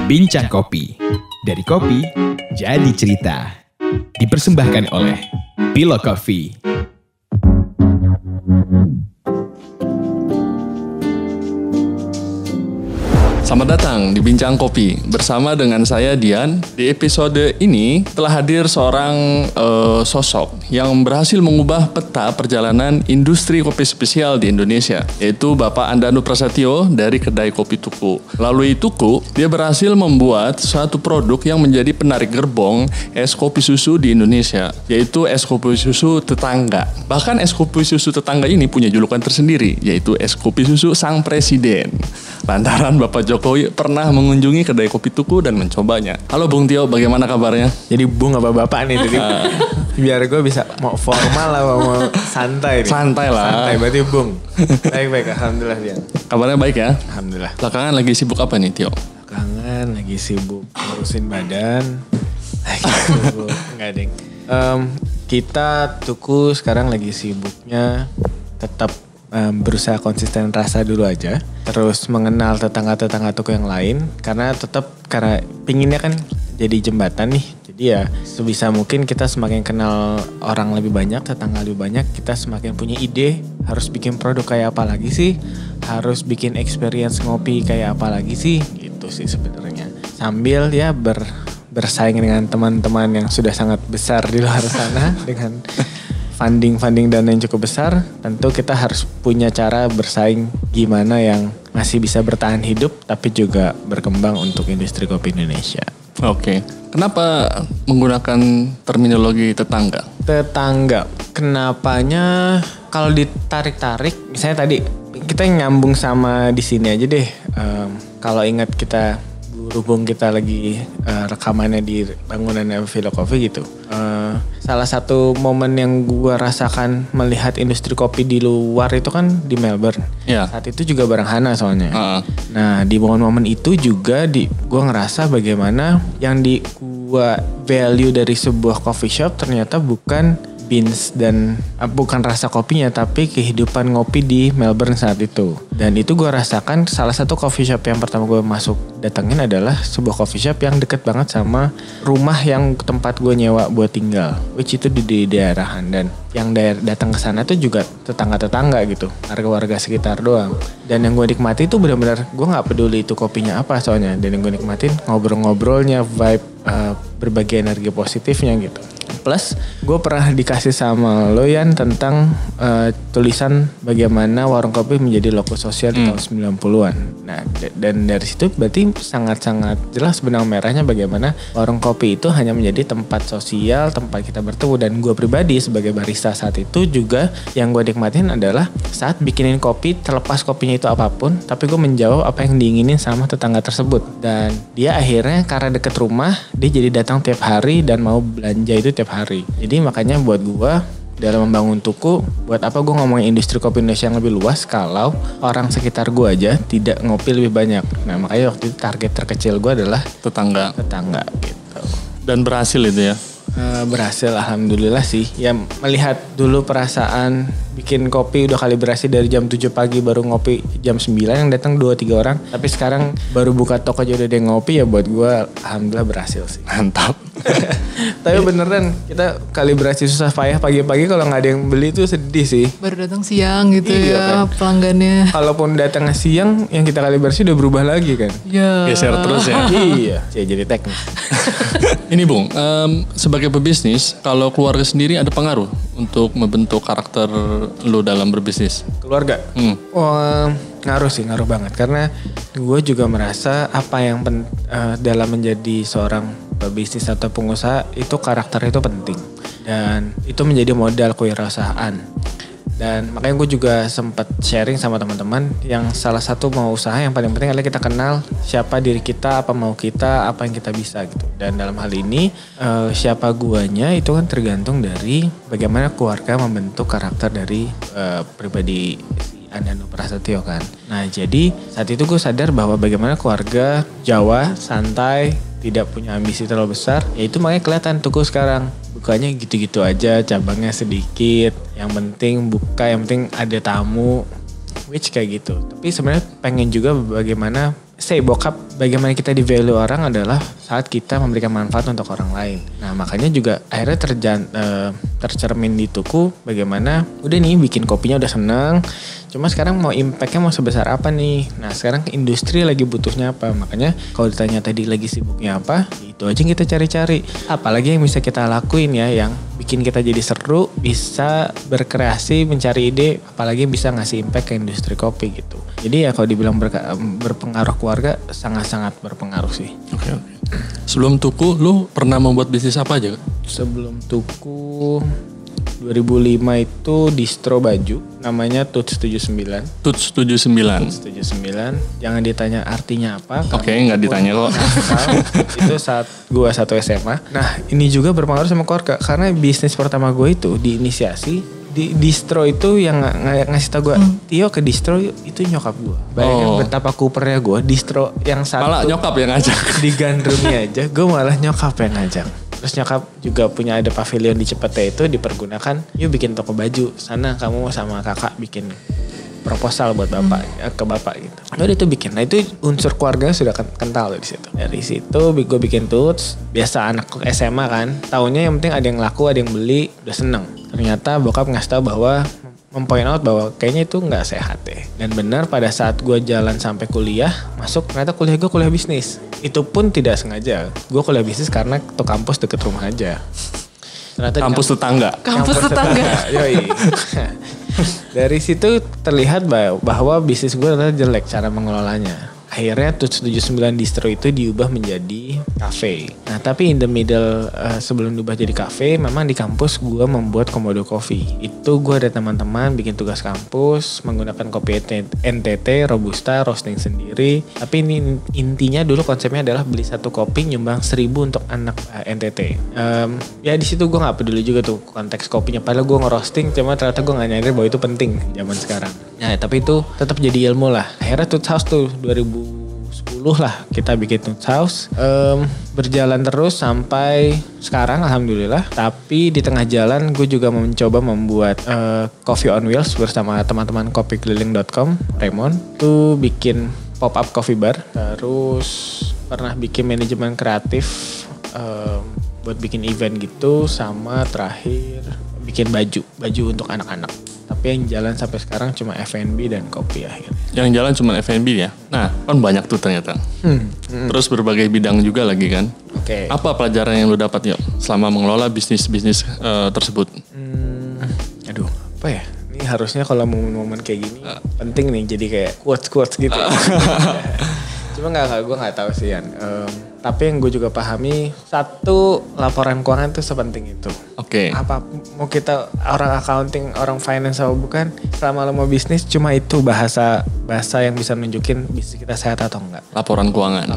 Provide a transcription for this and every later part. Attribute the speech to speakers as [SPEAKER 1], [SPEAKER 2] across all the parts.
[SPEAKER 1] Bincang Kopi. Dari kopi, jadi cerita. Dipersembahkan oleh Pillow Coffee.
[SPEAKER 2] Selamat datang di Bincang Kopi bersama dengan saya Dian. Di episode ini telah hadir seorang sosok yang berhasil mengubah peta perjalanan industri kopi spesial di Indonesia, yaitu Bapak Andanu Prasetyo dari kedai Kopi Tuku. Melalui Tuku, dia berhasil membuat suatu produk yang menjadi penarik gerbong es kopi susu di Indonesia, yaitu es kopi susu tetangga. Bahkan es kopi susu tetangga ini punya julukan tersendiri, yaitu es kopi susu Sang Presiden. Lantaran Bapak Jokowi pernah mengunjungi kedai Kopi Tuku dan mencobanya. Halo Bung Tio, bagaimana kabarnya?
[SPEAKER 3] Jadi Bung apa Bapak nih? Jadi biar gue bisa mau formal lah, mau santai nih.
[SPEAKER 2] Santai lah.
[SPEAKER 3] Santai, berarti Bung. Baik-baik, alhamdulillah Dian.
[SPEAKER 2] Kabarnya baik ya?
[SPEAKER 3] Alhamdulillah.
[SPEAKER 2] Belakangan lagi sibuk apa nih Tio?
[SPEAKER 3] Belakangan lagi sibuk ngurusin badan. Lagi sibuk, enggak deng. Kita Tuku sekarang lagi sibuknya tetap berusaha konsisten rasa dulu aja, terus mengenal tetangga-tetangga Tuku yang lain, karena pinginnya kan jadi jembatan nih. Jadi ya sebisa mungkin kita semakin kenal orang lebih banyak, tetangga lebih banyak, kita semakin punya ide harus bikin produk kayak apa lagi sih, harus bikin experience ngopi kayak apa lagi sih, gitu sih sebenarnya. Sambil ya bersaing dengan teman-teman yang sudah sangat besar di luar sana dengan funding dana yang cukup besar, tentu kita harus punya cara bersaing gimana yang masih bisa bertahan hidup tapi juga berkembang untuk industri kopi Indonesia.
[SPEAKER 2] Oke. Kenapa menggunakan terminologi tetangga?
[SPEAKER 3] Tetangga. Kenapanya kalau ditarik-tarik, misalnya tadi kita nyambung sama di sini aja deh. Kalau ingat kita berhubung kita lagi rekamannya di bangunan Pillow Coffee gitu. Salah satu momen yang gue rasakan melihat industri kopi di luar itu kan di Melbourne.
[SPEAKER 2] Yeah.
[SPEAKER 3] Saat itu juga bareng Hana soalnya. Nah di momen-momen itu juga gue ngerasa bagaimana yang gue value dari sebuah coffee shop ternyata bukan beans dan bukan rasa kopinya, tapi kehidupan ngopi di Melbourne saat itu. Dan itu gue rasakan salah satu coffee shop yang pertama gue datengin adalah sebuah coffee shop yang deket banget sama rumah yang tempat gue nyewa buat tinggal, which itu di daerahan, dan yang datang ke sana tuh juga tetangga-tetangga gitu, warga-warga sekitar doang. Dan yang gue nikmati itu benar-benar gue nggak peduli itu kopinya apa soalnya, dan yang gue nikmatin ngobrol-ngobrolnya, vibe, berbagi energi positifnya gitu. Plus gue pernah dikasih sama Loyan tentang tulisan bagaimana warung kopi menjadi logo sosial di tahun 90-an. Nah dan dari situ berarti sangat-sangat jelas benang merahnya bagaimana warung kopi itu hanya menjadi tempat sosial, tempat kita bertemu. Dan gue pribadi sebagai barista saat itu juga yang gue nikmatin adalah saat bikinin kopi, terlepas kopinya itu apapun, tapi gue menjawab apa yang diinginin sama tetangga tersebut. Dan dia akhirnya karena deket rumah, dia jadi datang tiap hari dan mau belanja itu tiap hari. Jadi makanya buat gue dalam membangun Tuku, buat apa gue ngomongin industri kopi Indonesia yang lebih luas kalau orang sekitar gue aja tidak ngopi lebih banyak. Nah makanya waktu itu target terkecil gue adalah tetangga gitu.
[SPEAKER 2] Dan berhasil itu ya?
[SPEAKER 3] Berhasil alhamdulillah sih. Ya melihat dulu perasaan bikin kopi udah kalibrasi dari jam 7 pagi baru ngopi jam 9 yang datang 2-3 orang. Tapi sekarang baru buka toko aja udah ada yang ngopi, ya buat gue alhamdulillah berhasil sih.
[SPEAKER 2] Mantap.
[SPEAKER 3] Tapi beneran kita kalibrasi susah payah pagi-pagi kalau nggak ada yang beli tuh sedih sih.
[SPEAKER 4] Baru datang siang gitu
[SPEAKER 3] iya,
[SPEAKER 4] ya kan? Pelanggannya.
[SPEAKER 3] Kalaupun datangnya siang yang kita kalibrasi udah berubah lagi kan.
[SPEAKER 4] Ya.
[SPEAKER 2] Geser terus ya.
[SPEAKER 3] Iya, jadi teknis.
[SPEAKER 2] Ini Bung, sebagai pebisnis, kalau keluarga sendiri ada pengaruh untuk membentuk karakter lo dalam berbisnis?
[SPEAKER 3] Keluarga? Oh, ngaruh banget. Karena gue juga merasa apa yang dalam menjadi seorang pebisnis atau pengusaha itu karakter itu penting. Dan itu menjadi modal kewirausahaan. Dan makanya gue juga sempat sharing sama teman-teman yang salah satu mau usaha yang paling penting adalah kita kenal siapa diri kita, apa mau kita, apa yang kita bisa gitu. Dan dalam hal ini siapa guanya itu kan tergantung dari bagaimana keluarga membentuk karakter dari pribadi Andanu Prasetyo kan. Nah jadi saat itu gue sadar bahwa bagaimana keluarga Jawa santai, tidak punya ambisi terlalu besar, ya itu makanya kelihatan Tuku sekarang bukanya gitu-gitu aja, cabangnya sedikit, yang penting buka, yang penting ada tamu, which kayak gitu. Tapi sebenarnya pengen juga bagaimana bokap bagaimana kita di value orang adalah saat kita memberikan manfaat untuk orang lain. Nah makanya juga akhirnya tercermin di tuku bagaimana udah nih bikin kopinya udah seneng. Cuma sekarang mau impactnya mau sebesar apa nih. Nah sekarang industri lagi butuhnya apa. Makanya kalau ditanya tadi lagi sibuknya apa, itu aja yang kita cari-cari. Apalagi yang bisa kita lakuin ya, yang bikin kita jadi seru, bisa berkreasi, mencari ide, apalagi bisa ngasih impact ke industri kopi gitu. Jadi ya kalau dibilang berpengaruh keluarga, sangat-sangat berpengaruh sih.
[SPEAKER 2] Oke. Sebelum tuku, lu pernah membuat bisnis apa aja?
[SPEAKER 3] Sebelum tuku 2005 itu distro baju, namanya Tuts 79.
[SPEAKER 2] Tuts 79.
[SPEAKER 3] Tuts 79. Jangan ditanya artinya apa.
[SPEAKER 2] Oke, nggak ditanya kok.
[SPEAKER 3] Itu saat gue 1 SMA. Nah ini juga berpengaruh sama keluarga. Karena bisnis pertama gue itu diinisiasi di distro itu yang ngasih tau gue, Tio ke distro itu nyokap gue. Bayangin betapa kupernya gue, distro yang satu.
[SPEAKER 2] Malah nyokap yang ngajak.
[SPEAKER 3] Di Gandrumnya aja, gue malah nyokap yang ngajak. Terus nyokap juga punya ada pavilion di Cepete itu dipergunakan, yuk bikin toko baju. Sana kamu sama kakak bikin proposal buat bapak, ke bapak gitu. Udah itu bikin. Nah itu unsur keluarga sudah kental di situ. Dari situ gue bikin Tuts. Biasa anak SMA kan, taunya yang penting ada yang laku, ada yang beli, udah seneng. Ternyata bokap ngasih tahu bahwa mempoint out bahwa kayaknya itu nggak sehat deh. Dan benar pada saat gue jalan sampai kuliah, masuk ternyata kuliah gue kuliah bisnis. Itu pun tidak sengaja. Gue kuliah bisnis karena tuh kampus deket rumah aja. Ternyata
[SPEAKER 2] kampus tetangga.
[SPEAKER 4] Kampus tetangga.
[SPEAKER 3] Yoi. Dari situ terlihat bahwa bisnis gue adalah jelek cara mengelolanya. Akhirnya Tuts 79 distro itu diubah menjadi cafe. Nah tapi in the middle sebelum diubah jadi cafe, memang di kampus gue membuat Komodo Coffee. Itu gue ada teman-teman bikin tugas kampus menggunakan kopi NTT, Robusta, roasting sendiri. Tapi ini intinya dulu konsepnya adalah beli satu kopi nyumbang 1.000 untuk anak NTT. Ya di situ gue nggak peduli juga tuh konteks kopinya. Padahal gue ngerosting, cuma ternyata gue nggak nyadar bahwa itu penting zaman sekarang. Nah tapi itu tetap jadi ilmu lah. Akhirnya Tuts House tuh 2010 lah kita bikin Tuts House. Berjalan terus sampai sekarang alhamdulillah. Tapi di tengah jalan gue juga mencoba membuat Coffee on Wheels bersama teman-teman kopikeliling.com, Raymond. Tuh bikin pop up coffee bar. Terus pernah bikin manajemen kreatif buat bikin event gitu. Sama terakhir bikin baju untuk anak-anak. Tapi yang jalan sampai sekarang cuma F&B dan kopi akhirnya. Yang
[SPEAKER 2] jalan cuma F&B ya? Nah kan banyak tuh ternyata. Terus berbagai bidang juga lagi kan?
[SPEAKER 3] Oke.
[SPEAKER 2] Apa pelajaran yang lu dapat yuk selama mengelola bisnis-bisnis tersebut?
[SPEAKER 3] Aduh apa ya? Ini harusnya kalau momen-momen kayak gini penting nih jadi kayak quotes-quotes gitu. Cuma gue gak tahu sih Yan. Tapi yang gue juga pahami, satu, laporan keuangan itu sepenting itu.
[SPEAKER 2] Oke.
[SPEAKER 3] Apa mau kita orang accounting, orang finance atau bukan, selama lo mau bisnis cuma itu bahasa yang bisa nunjukin bisnis kita sehat atau enggak.
[SPEAKER 2] Laporan keuangan.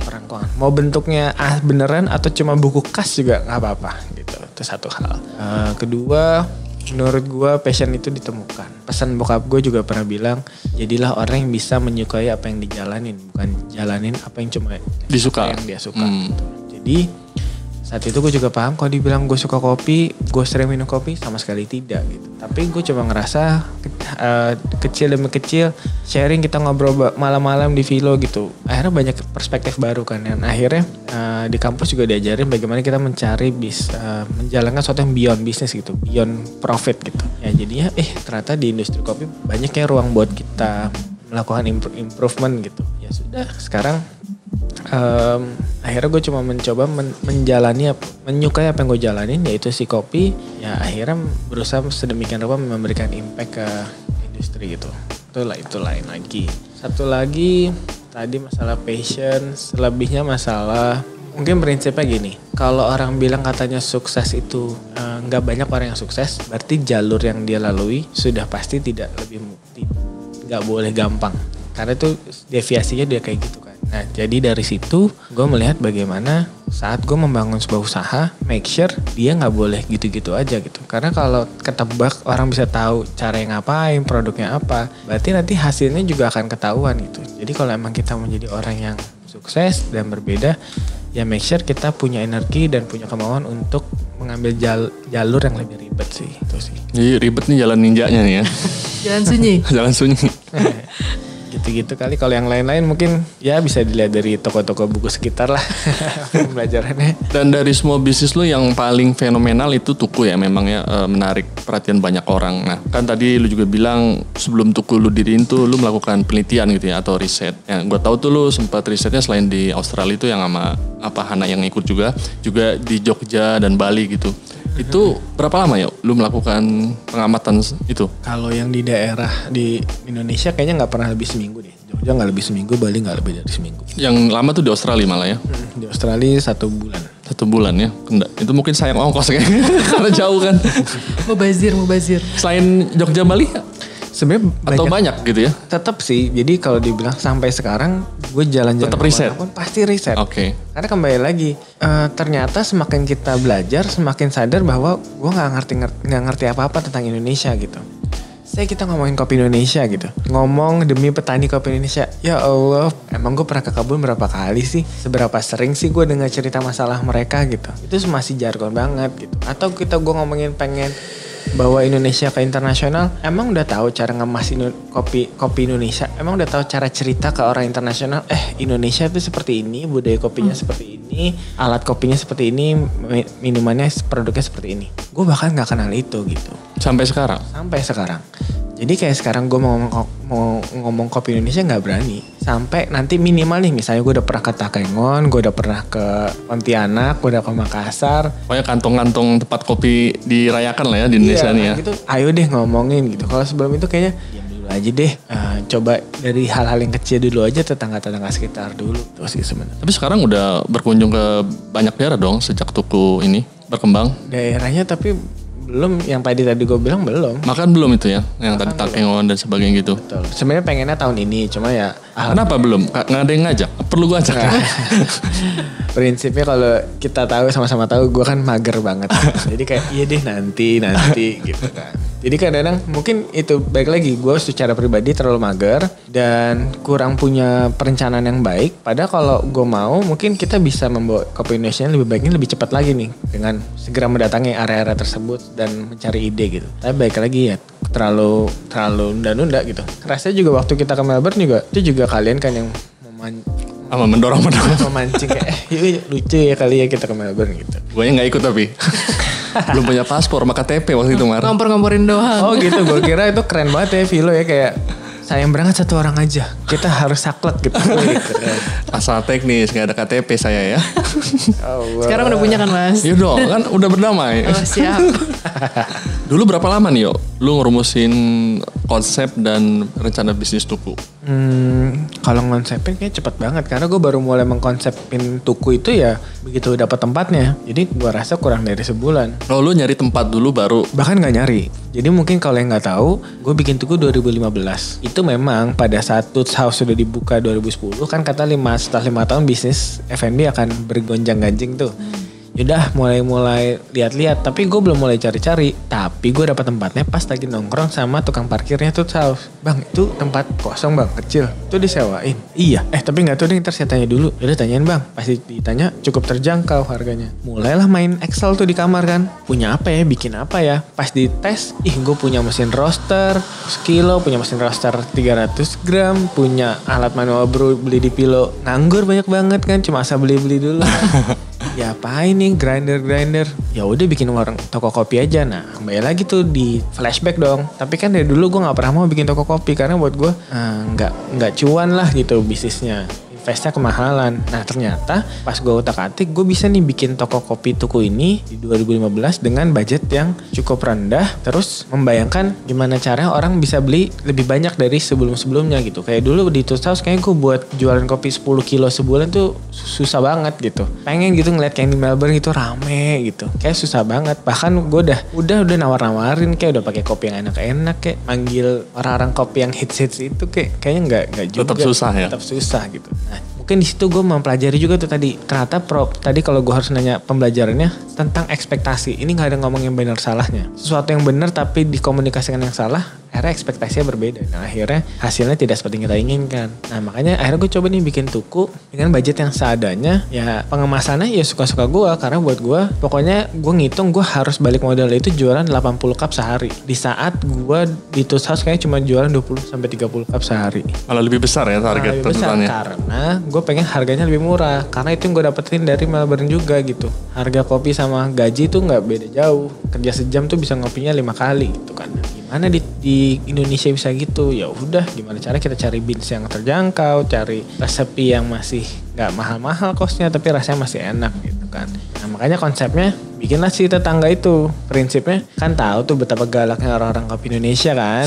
[SPEAKER 3] Mau bentuknya beneran atau cuma buku kas juga nggak apa-apa gitu. Itu satu hal. Kedua, menurut gue passion itu ditemukan. Pesan bokap gue juga pernah bilang, jadilah orang yang bisa menyukai apa yang dijalanin, bukan jalanin apa yang cuma
[SPEAKER 2] disuka,
[SPEAKER 3] yang dia suka. Gitu. Jadi saat itu gue juga paham kalau dibilang gue suka kopi, gue sering minum kopi, sama sekali tidak gitu. Tapi gue cuma ngerasa kecil demi kecil sharing, kita ngobrol malam-malam di Vilo gitu. Akhirnya banyak perspektif baru kan. Dan akhirnya di kampus juga diajarin bagaimana kita mencari menjalankan sesuatu yang beyond bisnis gitu, beyond profit gitu. Ya jadinya ternyata di industri kopi banyak ya ruang buat kita melakukan improvement gitu. Ya sudah sekarang akhirnya gue cuma mencoba menjalani menyukai apa yang gue jalanin, yaitu si kopi. Ya akhirnya berusaha sedemikian rupa memberikan impact ke industri gitu. Itu lain lagi. Satu lagi tadi masalah passion, selebihnya masalah mungkin prinsipnya gini. Kalau orang bilang katanya sukses itu nggak banyak orang yang sukses, berarti jalur yang dia lalui sudah pasti nggak boleh gampang. Karena itu deviasinya dia kayak gitu kan. Nah jadi dari situ gue melihat bagaimana saat gue membangun sebuah usaha, make sure dia gak boleh gitu-gitu aja gitu. Karena kalau ketebak orang bisa tahu cara yang ngapain, produknya apa, berarti nanti hasilnya juga akan ketahuan gitu. Jadi kalau emang kita menjadi orang yang sukses dan berbeda, ya make sure kita punya energi dan punya kemauan untuk mengambil jalur yang lebih ribet sih. Itu sih.
[SPEAKER 2] Jadi ribet nih jalan ninjanya nih ya.
[SPEAKER 4] Jalan sunyi.
[SPEAKER 2] Jalan sunyi.
[SPEAKER 3] Gitu Gitu-gitu kali. Kalau yang lain-lain mungkin ya bisa dilihat dari toko-toko buku sekitar lah pembelajarannya.
[SPEAKER 2] Dan dari semua bisnis lu yang paling fenomenal itu Tuku ya, memang ya menarik perhatian banyak orang. Nah kan tadi lu juga bilang sebelum Tuku lu diriin tuh lu melakukan penelitian gitu ya atau riset. Ya gue tahu tuh lu sempat risetnya selain di Australia itu yang sama Hana yang ikut juga di Jogja dan Bali gitu. Itu berapa lama ya lu melakukan pengamatan itu?
[SPEAKER 3] Kalau yang di daerah di Indonesia kayaknya nggak pernah lebih seminggu deh. Jogja nggak lebih seminggu, Bali nggak lebih dari seminggu.
[SPEAKER 2] Yang lama tuh di Australia malah ya?
[SPEAKER 3] Di Australia 1 bulan.
[SPEAKER 2] 1 bulan ya? Itu mungkin sayang ongkos kayaknya karena jauh kan.
[SPEAKER 4] Mubazir.
[SPEAKER 2] Selain Jogja Bali
[SPEAKER 3] Sebenarnya
[SPEAKER 2] atau banyak gitu ya?
[SPEAKER 3] Tetap sih. Jadi kalau dibilang sampai sekarang gue jalan-jalan
[SPEAKER 2] tetap riset.
[SPEAKER 3] Pun pasti riset.
[SPEAKER 2] Oke.
[SPEAKER 3] Karena kembali lagi ternyata semakin kita belajar semakin sadar bahwa gue nggak ngerti apa-apa tentang Indonesia gitu. Kita ngomongin kopi Indonesia gitu. Ngomong demi petani kopi Indonesia. Ya Allah, emang gue pernah ke kebun berapa kali sih? Seberapa sering sih gue dengar cerita masalah mereka gitu. Itu masih jargon banget gitu. Atau gue ngomongin pengen bawa Indonesia ke internasional, emang udah tahu cara ngemas kopi Indonesia, emang udah tahu cara cerita ke orang internasional, Indonesia itu seperti ini, budaya kopinya seperti ini, alat kopinya seperti ini, minumannya produknya seperti ini. Gue bahkan nggak kenal itu gitu.
[SPEAKER 2] Sampai sekarang. Jadi kayak sekarang gue mau ngomong kopi Indonesia nggak berani. Sampai nanti minimal nih, misalnya gue udah pernah ke Takengon, gue udah pernah ke Pontianak, gue udah ke Makassar. Pokoknya kantong-kantong tempat kopi dirayakan lah ya di Indonesia nih ya.
[SPEAKER 3] Gitu, ayo deh ngomongin gitu. Kalau sebelum itu kayaknya diam dulu aja deh. Coba dari hal-hal yang kecil dulu aja, tetangga-tetangga sekitar dulu. Terus sih sebenarnya.
[SPEAKER 2] Tapi sekarang udah berkunjung ke banyak daerah dong sejak Tuku ini berkembang.
[SPEAKER 3] Daerahnya tapi belum, yang tadi gue bilang belum.
[SPEAKER 2] Makan belum itu ya, yang tadi Takengon dan sebagainya gitu.
[SPEAKER 3] Betul. Sebenarnya pengennya tahun ini, cuma ya.
[SPEAKER 2] Kenapa belum? Nggak ada yang ngajak? Perlu gue ajak ya?
[SPEAKER 3] Prinsipnya kalau kita tahu sama-sama tahu, gue kan mager banget. Jadi kayak iya deh nanti gitu kan. Jadi kadang-kadang mungkin itu baik lagi, gue secara pribadi terlalu mager dan kurang punya perencanaan yang baik. Padahal kalau gue mau, mungkin kita bisa membawa kopi Indonesia lebih baiknya lebih cepat lagi nih dengan segera mendatangi area-area tersebut dan mencari ide gitu. Tapi baik lagi ya terlalu nunda-nunda gitu. Rasanya juga waktu kita ke Melbourne juga, itu juga kalian kan yang
[SPEAKER 2] mendorong
[SPEAKER 3] memancing kayak yuk lucu ya kali ya kita ke Melbourne gitu.
[SPEAKER 2] Gue yang nggak ikut tapi belum punya paspor sama KTP waktu itu Mar.
[SPEAKER 4] Ngompor-ngomporin doang.
[SPEAKER 3] Oh gitu, gue kira itu keren banget ya Vilo ya, kayak sayang berangkat 1 orang aja, kita harus saklek gitu.
[SPEAKER 2] Asal teknis, nggak ada KTP saya ya.
[SPEAKER 4] Sekarang udah punya kan Mas?
[SPEAKER 2] Iya dong, kan udah berdamai.
[SPEAKER 4] Oh siap.
[SPEAKER 2] Dulu berapa lama nih lu ngerumusin konsep dan rencana bisnis Tuku?
[SPEAKER 3] Kalau ngonsepin kayak cepet banget, karena gue baru mulai mengkonsepin Tuku itu ya begitu dapat tempatnya. Jadi gue rasa kurang dari sebulan.
[SPEAKER 2] Oh lu nyari tempat dulu baru?
[SPEAKER 3] Bahkan nggak nyari. Jadi mungkin kalau yang nggak tahu, gue bikin Tuku 2015. Itu memang pada saat Toots House sudah dibuka 2010 kan kata setelah 5 tahun bisnis F&B akan bergonjang-ganjing tuh. Yaudah mulai lihat-lihat, tapi gue belum mulai cari-cari. Tapi gue dapat tempatnya pas lagi nongkrong sama tukang parkirnya Toots House. Bang, itu tempat kosong bang, kecil. Itu disewain. Iya. Tapi nggak tahu deh, ntar saya tanya dulu. Yaudah tanyain bang. Pasti ditanya cukup terjangkau harganya. Mulailah main Excel tuh di kamar kan. Punya apa ya? Bikin apa ya? Pas dites, gue punya mesin roaster sekilo, punya mesin roaster 300 gram, punya alat manual brew beli di Pilo. Nganggur banyak banget kan, cuma asal beli-beli dulu. Ya apain nih grinder. Ya udah bikin warung toko kopi aja. Nah kembali lagi tuh di flashback dong. Tapi kan dari dulu gue nggak pernah mau bikin toko kopi karena buat gue nggak cuan lah gitu bisnisnya. Investnya kemahalan. Nah ternyata pas gue utak-atik, gue bisa nih bikin toko kopi Tuku ini di 2015 dengan budget yang cukup rendah. Terus membayangkan gimana caranya orang bisa beli lebih banyak dari sebelum-sebelumnya gitu. Kayak dulu di Toots House kayaknya gue buat jualan kopi 10 kilo sebulan tuh susah banget gitu. Pengen gitu ngeliat kayak di Melbourne gitu rame gitu. Kayak susah banget. Bahkan gue udah nawar-nawarin kayak udah pakai kopi yang enak-enak, kayak manggil orang-orang kopi yang hits itu kayaknya nggak juga.
[SPEAKER 2] Tetap susah ya.
[SPEAKER 3] Tetap susah gitu. Nah, mungkin di situ gue mempelajari juga tuh tadi. Ternyata tadi kalau gue harus nanya pembelajarannya tentang ekspektasi. Ini nggak ada ngomong yang benar salahnya. Sesuatu yang benar tapi dikomunikasikan yang salah, akhirnya ekspektasinya berbeda. Nah akhirnya hasilnya tidak seperti yang kita inginkan. Nah makanya akhirnya gue coba nih bikin tuku dengan budget yang seadanya. Ya pengemasannya ya suka-suka gue, karena buat gue pokoknya gue ngitung gue harus balik modal itu jualan 80 cup sehari. Di saat gue di Toots House kayaknya cuma jualan 20-30 cup sehari.
[SPEAKER 2] Malah lebih besar ya target
[SPEAKER 3] Lebih besar
[SPEAKER 2] tuntutannya.
[SPEAKER 3] karena gue pengen harganya lebih murah. Karena itu yang gue dapetin dari Melbourne juga gitu. Harga kopi sama gaji tuh gak beda jauh. Kerja sejam tuh bisa ngopinya 5 kali gitu kan. Gimana di Indonesia bisa gitu? Ya udah, gimana cara kita cari beans yang terjangkau, cari resepi yang masih gak mahal-mahal kosnya tapi rasanya masih enak gitu kan. Nah makanya konsepnya bikinlah si tetangga itu. Prinsipnya kan tahu tuh betapa galaknya orang-orang kopi Indonesia kan.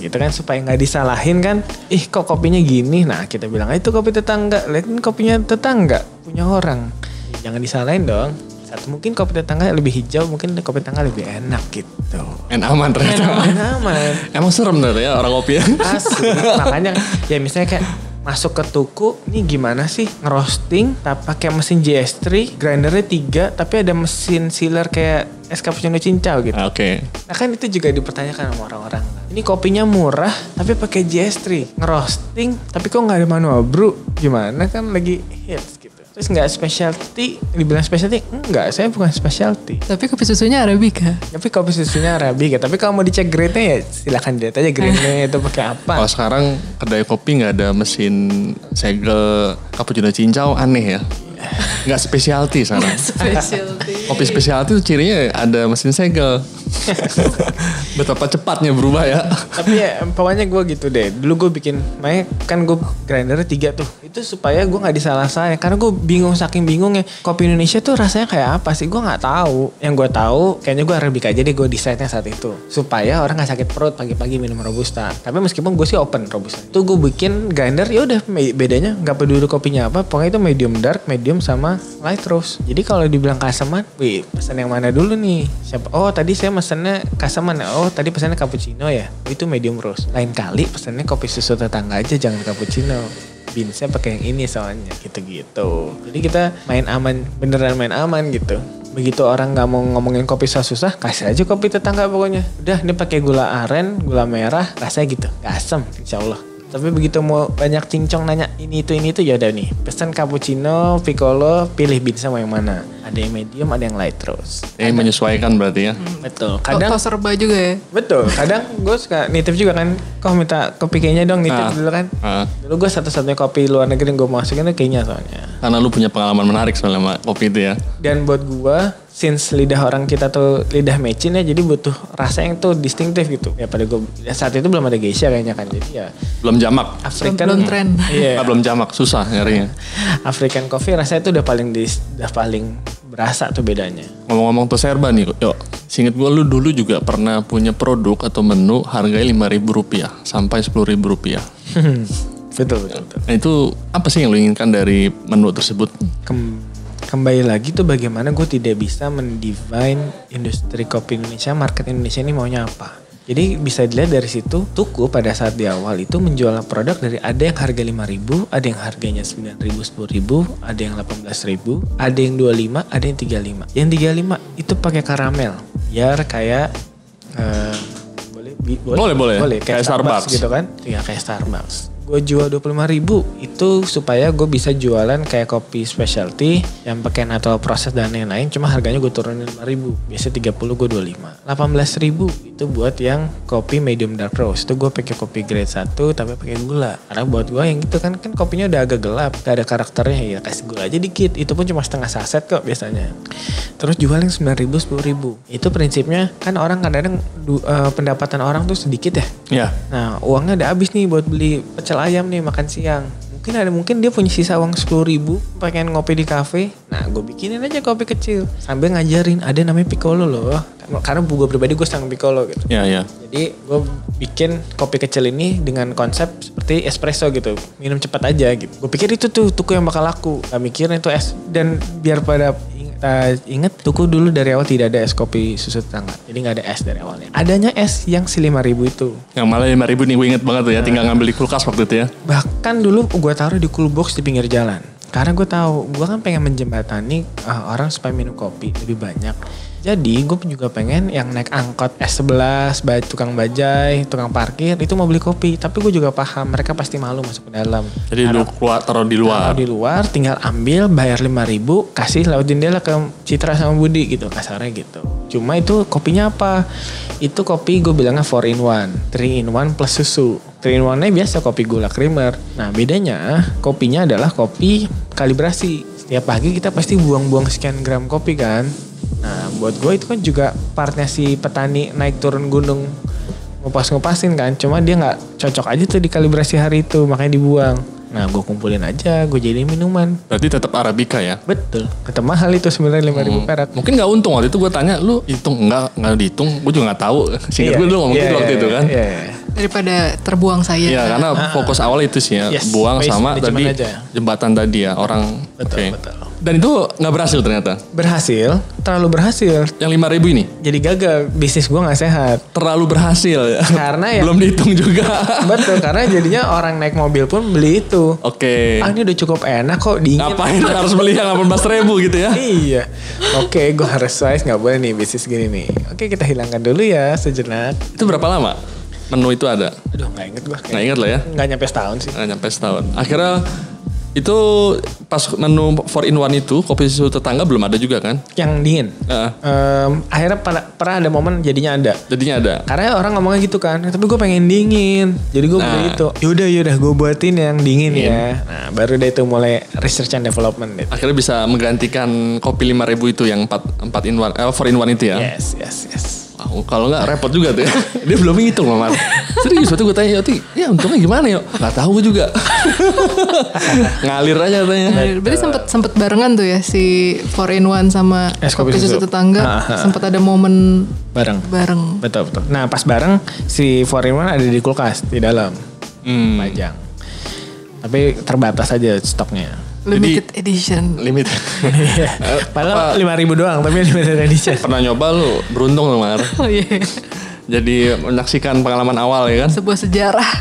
[SPEAKER 3] Gitu kan, supaya gak disalahin kan. Ih kok kopinya gini. Nah kita bilang itu kopi tetangga. Lihatin kopinya tetangga punya orang. Jangan disalahin dong. Satu mungkin kopi tetangga lebih hijau, mungkin kopi tetangga lebih enak gitu.
[SPEAKER 2] Aman ternyata.
[SPEAKER 3] Aman.
[SPEAKER 2] Emang serem ternyata ya orang kopi ya.
[SPEAKER 3] Asli. Makanya ya misalnya kayak masuk ke tuku, ini gimana sih ngerosting tapi pakai mesin JS3, grindernya 3 tapi ada mesin sealer kayak es cappuccino cincau gitu.
[SPEAKER 2] Oke.
[SPEAKER 3] Nah kan itu juga dipertanyakan sama orang-orang. Ini kopinya murah tapi pakai JS3, ngerosting tapi kok nggak ada manual brew, gimana kan lagi hits gitu. Terus nggak specialty, dibilang specialty? Enggak, saya bukan specialty.
[SPEAKER 4] Tapi kopi susunya Arabica.
[SPEAKER 3] Tapi kopi susunya Arabica. Tapi kalau mau dicek grade-nya ya silakan dilihat aja grade-nya itu pakai apa.
[SPEAKER 2] Kalau sekarang kedai kopi nggak ada mesin segel cappuccino cincau, aneh ya. Nggak specialty sekarang.
[SPEAKER 4] Specialty.
[SPEAKER 2] Kopi specialty itu cirinya ada mesin segel. Betapa cepatnya berubah ya.
[SPEAKER 3] Tapi ya pokoknya gue gitu deh. Dulu gue bikin, makanya kan gue grindernya 3 tuh. Itu supaya gue gak disalah-salahin. Karena gue bingung, saking bingungnya. Kopi Indonesia tuh rasanya kayak apa sih? Gue gak tahu. Yang gue tahu kayaknya gue Arabica aja deh gue decide-nya saat itu. Supaya orang gak sakit perut pagi-pagi minum Robusta. Tapi meskipun gue sih open Robusta. Itu gue bikin grinder ya udah bedanya gak peduli kopinya apa. Pokoknya itu medium dark, medium sama light roast. Jadi kalau dibilang kasaman, wih pesan yang mana dulu nih? Siapa? Oh tadi saya pesannya kasaman. Oh tadi pesannya cappuccino ya. Oh, itu medium roast. Lain kali pesannya kopi susu tetangga aja, jangan cappuccino. Beansnya pakai yang ini soalnya gitu-gitu. Jadi kita main aman, beneran main aman gitu. Begitu orang nggak mau ngomongin kopi susah, kasih aja kopi tetangga pokoknya. Udah ini pakai gula aren, gula merah, rasanya gitu, gak asam, insya Allah. Tapi begitu mau banyak cincong nanya ini itu ya udah nih. Pesan cappuccino, piccolo, pilih beansnya mau yang mana. Ada yang medium, ada yang light roast.
[SPEAKER 2] Menyesuaikan berarti ya.
[SPEAKER 3] Betul. Kadang
[SPEAKER 4] Kok serba juga ya.
[SPEAKER 3] betul. Kadang gue suka nitip juga kan. Kok minta kopi kayaknya dong nitip dulu kan. Dulu gue satu-satunya kopi luar negeri yang gue masukin itu kayaknya soalnya.
[SPEAKER 2] Karena lu punya pengalaman menarik soalnya sama kopi itu ya.
[SPEAKER 3] Dan buat gue, since lidah orang kita tuh lidah mecin ya, jadi butuh rasa yang tuh distinktif gitu. Ya pada gue saat itu belum ada geisha kayaknya kan, jadi ya
[SPEAKER 2] Belum jamak.
[SPEAKER 3] African
[SPEAKER 4] Belum tren.
[SPEAKER 3] Iya.
[SPEAKER 2] Belum jamak, susah nyarinya.
[SPEAKER 3] African coffee rasanya tuh udah paling berasa tuh bedanya.
[SPEAKER 2] Ngomong-ngomong tuh serba nih, yuk. Seinget gue lu dulu juga pernah punya produk atau menu harganya Rp5.000 sampai Rp10.000.
[SPEAKER 3] Betul.
[SPEAKER 2] Nah itu apa sih yang lu inginkan dari menu tersebut?
[SPEAKER 3] Kembali lagi tuh bagaimana gue tidak bisa mendefine industri kopi Indonesia, market Indonesia ini maunya apa. Jadi bisa dilihat dari situ, Tuku pada saat di awal itu menjual produk dari ada yang harga 5.000, ada yang harganya 9.000, 10.000, ada yang 18.000, ada yang 25, ada yang 35. Yang 35 itu pakai karamel, biar kayak boleh kayak Starbucks gitu kan. Ya kayak Starbucks. Gue jual 25.000 itu supaya gue bisa jualan kayak kopi specialty yang pakai natural proses dan lain-lain, cuma harganya gue turunin 5.000. Biasanya 30 gue 25. 18.000 itu buat yang kopi medium dark roast. Itu gue pakai kopi grade 1 tapi pakai gula. Karena buat gue yang gitu kan kopinya udah agak gelap, gak ada karakternya, ya kasih gula aja dikit. Itu pun cuma setengah saset kok biasanya. Terus jual yang 9.000, 10.000. Itu prinsipnya kan orang kadang-kadang pendapatan orang tuh sedikit ya.
[SPEAKER 2] Iya.
[SPEAKER 3] Nah uangnya udah habis nih buat beli pecel ayam nih makan siang. Mungkin dia punya sisa uang 10.000 pengen ngopi di kafe. Nah gue bikinin aja kopi kecil sambil ngajarin ada namanya piccolo loh. Karena gue pribadi gue senang piccolo gitu.
[SPEAKER 2] Iya.
[SPEAKER 3] Jadi gue bikin kopi kecil ini dengan konsep seperti espresso gitu, minum cepat aja gitu. Gue pikir itu tuh Tuku yang bakal laku, gak mikirin itu es. Dan biar pada inget, Tuku dulu dari awal tidak ada es kopi susu tetangga. Jadi gak ada es dari awalnya. Adanya es yang 5.000 itu.
[SPEAKER 2] Yang malah 5.000 nih gue inget banget tuh ya, tinggal ngambil di kulkas waktu itu ya.
[SPEAKER 3] Bahkan dulu gue taruh di cool box di pinggir jalan. Karena gue tahu, gue kan pengen menjembatani orang supaya minum kopi lebih banyak. Jadi gue juga pengen yang naik angkot S11, tukang bajai, tukang parkir itu mau beli kopi. Tapi gue juga paham mereka pasti malu masuk ke dalam.
[SPEAKER 2] Jadi lu keluar taruh di luar.
[SPEAKER 3] Taruh di luar, tinggal ambil, bayar 5.000, kasih lewat jendela ke Citra sama Budi gitu, kasarnya gitu. Cuma itu kopinya apa? Itu kopi gue bilangnya 4 in 1, 3 in 1 plus susu. 3 in 1-nya biasa kopi gula creamer. Nah bedanya kopinya adalah kopi kalibrasi. Setiap pagi kita pasti buang-buang sekian gram kopi kan. Nah buat gue itu kan juga partnya si petani naik turun gunung ngupas-ngupasin kan. Cuma dia gak cocok aja tuh di kalibrasi hari itu, makanya dibuang. Nah gue kumpulin aja, gue jadiin minuman.
[SPEAKER 2] Berarti tetap Arabica ya?
[SPEAKER 3] Betul, tetap mahal itu sebenarnya 5.000 perak.
[SPEAKER 2] Mungkin gak untung waktu itu gue tanya, lu hitung? Enggak dihitung, gue juga gak tahu. Singkat gue dulu ngomong gitu waktu itu kan.
[SPEAKER 3] Iya.
[SPEAKER 4] Daripada terbuang saya.
[SPEAKER 2] Iya karena fokus awal itu sih ya, buang sama tadi jembatan tadi ya orang.
[SPEAKER 3] Betul.
[SPEAKER 2] Dan itu gak berhasil ternyata?
[SPEAKER 3] Berhasil, terlalu berhasil.
[SPEAKER 2] Yang 5.000 ini?
[SPEAKER 3] Jadi gagal, bisnis gue gak sehat.
[SPEAKER 2] Terlalu berhasil.
[SPEAKER 3] Karena ya
[SPEAKER 2] belum dihitung juga.
[SPEAKER 3] Betul, karena jadinya orang naik mobil pun beli itu.
[SPEAKER 2] Oke.
[SPEAKER 3] Ini udah cukup enak kok, dingin.
[SPEAKER 2] Ngapain harus beli yang 18.000 gitu ya?
[SPEAKER 3] Iya. Oke, gue harus wise, gak boleh nih bisnis gini nih. Oke, kita hilangkan dulu ya sejenak.
[SPEAKER 2] Itu berapa lama menu itu ada?
[SPEAKER 3] Aduh gak inget gue.
[SPEAKER 2] Gak inget lah ya?
[SPEAKER 3] Gak nyampe setahun sih.
[SPEAKER 2] Gak nyampe setahun. Akhirnya itu pas menu 4 in 1 itu kopi susu tetangga belum ada juga kan?
[SPEAKER 3] Yang dingin. Akhirnya pernah ada momen jadinya ada. Karena orang ngomongnya gitu kan, tapi gue pengen dingin. Jadi gue beli itu. Yaudah gue buatin yang dingin ya. Nah baru deh itu mulai research and development deh.
[SPEAKER 2] Akhirnya bisa menggantikan kopi 5.000 itu yang 4 in 1, 4 in 1 itu ya?
[SPEAKER 3] Yes.
[SPEAKER 2] Kalau nggak repot juga tuh ya. Dia belum ngitung loh Mas. Serius waktu gue tanya Yoti, ya untungnya gimana ya? Gak tahu gue juga. Ngalir aja katanya.
[SPEAKER 4] Berarti sempet barengan tuh ya si 4 in 1 sama kopi susu tetangga. Sempat ada momen bareng.
[SPEAKER 3] Betul. Nah pas bareng si 4 in 1 ada di kulkas di dalam. Pajang. Tapi terbatas aja stoknya.
[SPEAKER 4] Limited edition.
[SPEAKER 3] Padahal 5.000 doang tapi limited edition.
[SPEAKER 2] Pernah nyoba lu, beruntung lu Mar.
[SPEAKER 4] Oh iya.
[SPEAKER 2] Jadi menyaksikan pengalaman awal ya kan.
[SPEAKER 4] Sebuah sejarah.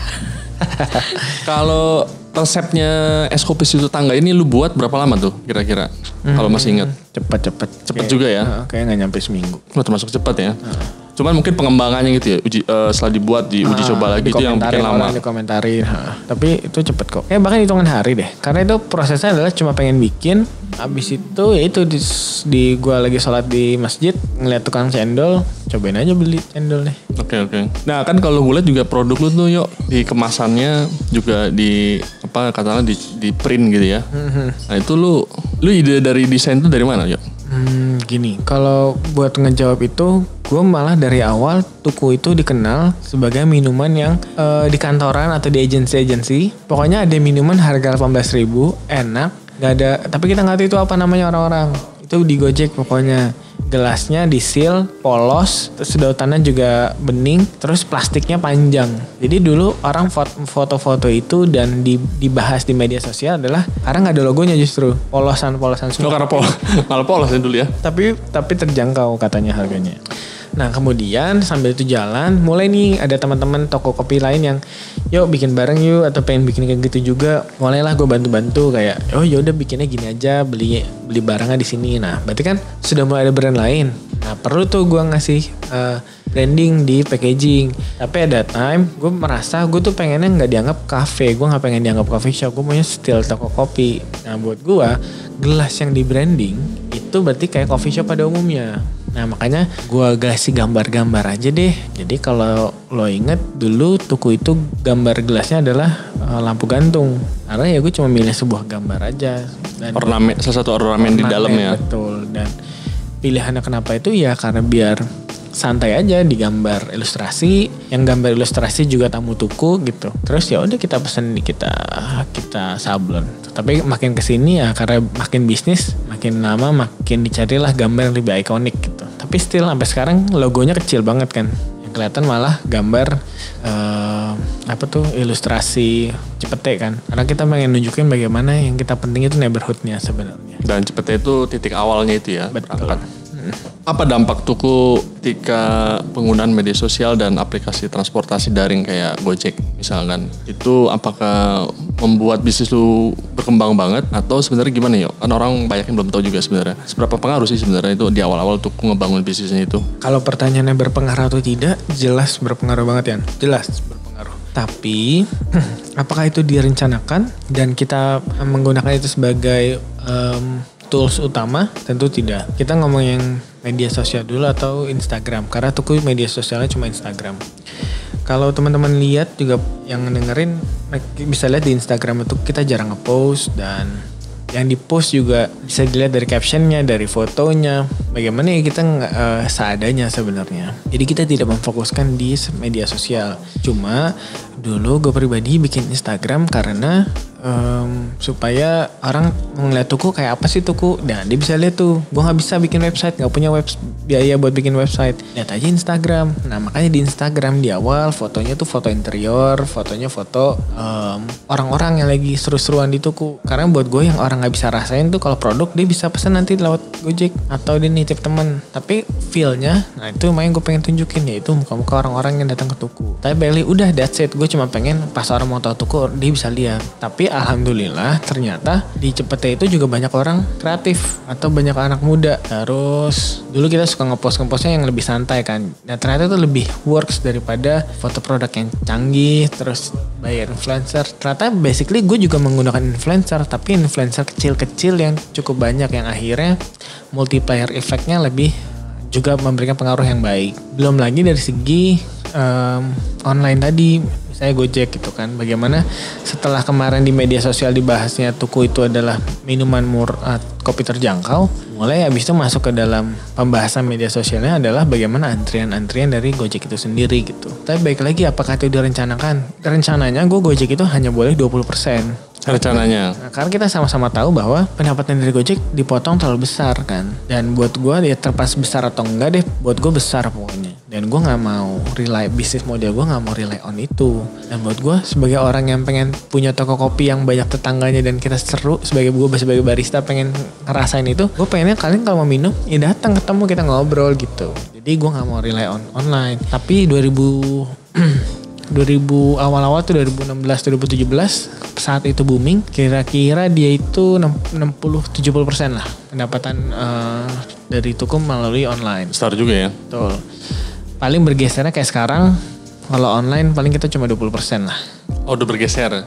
[SPEAKER 2] Kalau resepnya es kopi susu tetangga ini lu buat berapa lama tuh kira-kira? Kalau masih ingat. Cepet juga ya.
[SPEAKER 3] Kayaknya gak nyampe seminggu.
[SPEAKER 2] Termasuk cepat ya. Cuman mungkin pengembangannya gitu ya, setelah dibuat diuji coba lagi itu yang bikin lama.
[SPEAKER 3] Dikomentarin, tapi itu cepet kok. Bahkan hitungan hari deh. Karena itu prosesnya adalah cuma pengen bikin. Abis itu ya itu di gua lagi sholat di masjid ngeliat tukang cendol, cobain aja beli cendol deh.
[SPEAKER 2] Oke. Nah kan kalau gue lihat juga produk lu tuh yuk di kemasannya juga di apa katanya di print gitu ya. Nah itu lu ide dari desain tuh dari mana yuk?
[SPEAKER 3] Gini, kalau buat ngejawab itu, gue malah dari awal Tuku itu dikenal sebagai minuman yang di kantoran atau di agensi. Pokoknya ada minuman harga 18.000, enak, nggak ada. Tapi kita nggak tahu itu apa namanya orang-orang. Itu di Gojek pokoknya. Gelasnya di seal, polos, terus sedotannya juga bening, terus plastiknya panjang. Jadi dulu orang foto-foto itu dan dibahas di media sosial adalah karena nggak ada logonya justru, polosan semua.
[SPEAKER 2] Karena malah polos dulu ya.
[SPEAKER 3] Tapi terjangkau katanya harganya. Nah kemudian sambil itu jalan, mulai nih ada teman-teman toko kopi lain yang yuk bikin bareng yuk atau pengen bikin kayak gitu juga. Mulailah gue bantu-bantu kayak yaudah bikinnya gini aja, beli barangnya di sini. Nah berarti kan sudah mulai ada brand lain. Nah perlu tuh gue ngasih branding di packaging. Tapi at that time gue merasa gue tuh pengennya nggak dianggap cafe, gue nggak pengen dianggap coffee shop, gue maunya still toko kopi. Nah buat gue gelas yang di branding itu berarti kayak coffee shop pada umumnya. Nah makanya gue kasih gambar-gambar aja deh. Jadi kalau lo inget dulu Tuku itu gambar gelasnya adalah lampu gantung. Karena ya gue cuma milih sebuah gambar aja. Dan
[SPEAKER 2] salah satu ornamen di dalamnya.
[SPEAKER 3] Betul. Dan pilihannya kenapa itu ya karena biar santai aja digambar ilustrasi. Yang gambar ilustrasi juga tamu Tuku gitu. Terus ya udah kita pesen kita sablon. Tapi makin kesini ya karena makin bisnis, makin lama makin dicarilah gambar yang lebih ikonik gitu. Tapi still sampai sekarang logonya kecil banget kan. Yang kelihatan malah gambar ilustrasi Cipete kan. Karena kita pengen nunjukin bagaimana yang kita penting itu neighborhoodnya sebenarnya.
[SPEAKER 2] Dan Cipete itu titik awalnya itu ya.
[SPEAKER 3] Betul.
[SPEAKER 2] Apa dampak Tuku ketika penggunaan media sosial dan aplikasi transportasi daring kayak Gojek misalkan? Itu apakah membuat bisnis lu berkembang banget atau sebenarnya gimana ya? Kan orang banyak yang belum tahu juga sebenarnya. Seberapa pengaruh sih sebenarnya itu di awal-awal Tuku ngebangun bisnisnya itu?
[SPEAKER 3] Kalau pertanyaannya berpengaruh atau tidak, jelas berpengaruh banget ya. Jelas berpengaruh. Tapi apakah itu direncanakan dan kita menggunakan itu sebagai tools utama? Tentu tidak. Kita ngomongin media sosial dulu atau Instagram. Karena Tuku media sosialnya cuma Instagram. Kalau teman-teman lihat juga yang dengerin bisa lihat di Instagram itu kita jarang ngepost dan yang dipost juga bisa dilihat dari captionnya, dari fotonya. Bagaimana ya kita seadanya sebenarnya. Jadi kita tidak memfokuskan di media sosial. Cuma dulu gue pribadi bikin Instagram karena supaya orang ngeliat Tuku kayak apa sih Tuku. Nah dia bisa lihat tuh, gue gak bisa bikin website, gak punya biaya buat bikin website. Lihat aja Instagram. Nah makanya di Instagram di awal fotonya tuh foto interior, fotonya foto orang-orang yang lagi seru-seruan di Tuku. Karena buat gue yang orang gak bisa rasain tuh kalau produk dia bisa pesan nanti lewat Gojek atau dia nitip temen. Tapi feel-nya, nah itu yang gue pengen tunjukin, yaitu muka-muka orang-orang yang datang ke Tuku. Tapi barely udah that's it. Gue cuma pengen pas orang mau tahu Tuku dia bisa lihat. Tapi alhamdulillah ternyata di Cipete itu juga banyak orang kreatif atau banyak anak muda. Terus dulu kita suka ngepost-ngepostnya yang lebih santai kan. Nah ternyata itu lebih works daripada foto produk yang canggih terus bayar influencer. Ternyata basically gue juga menggunakan influencer, tapi influencer kecil-kecil yang cukup banyak yang akhirnya multiplier efeknya lebih juga memberikan pengaruh yang baik. Belum lagi dari segi online tadi, saya Gojek gitu kan. Bagaimana setelah kemarin di media sosial dibahasnya Tuku itu adalah minuman kopi terjangkau, mulai habis itu masuk ke dalam pembahasan media sosialnya adalah bagaimana antrian-antrian dari Gojek itu sendiri gitu. Tapi baik lagi apakah itu direncanakan? Rencananya Gojek itu hanya boleh 20%.
[SPEAKER 2] Rencananya.
[SPEAKER 3] Nah, karena kita sama-sama tahu bahwa pendapatan dari Gojek dipotong terlalu besar kan. Dan buat gue ya terpas besar atau enggak deh, buat gue besar pokoknya. Dan gue gak mau rely, bisnis model gue gak mau rely on itu. Dan buat gue sebagai orang yang pengen punya toko kopi yang banyak tetangganya dan kita seru, sebagai barista pengen ngerasain itu, gue pengennya kalian kalau mau minum ya datang ketemu kita ngobrol gitu. Jadi gue gak mau rely on online. Tapi 2000 awal-awal tuh 2016-2017 saat itu booming, kira-kira dia itu 60-70% lah pendapatan dari Tuku melalui online.
[SPEAKER 2] Besar juga ya.
[SPEAKER 3] Betul. Paling bergesernya kayak sekarang, kalau online paling kita cuma 20% lah.
[SPEAKER 2] Oh udah bergeser.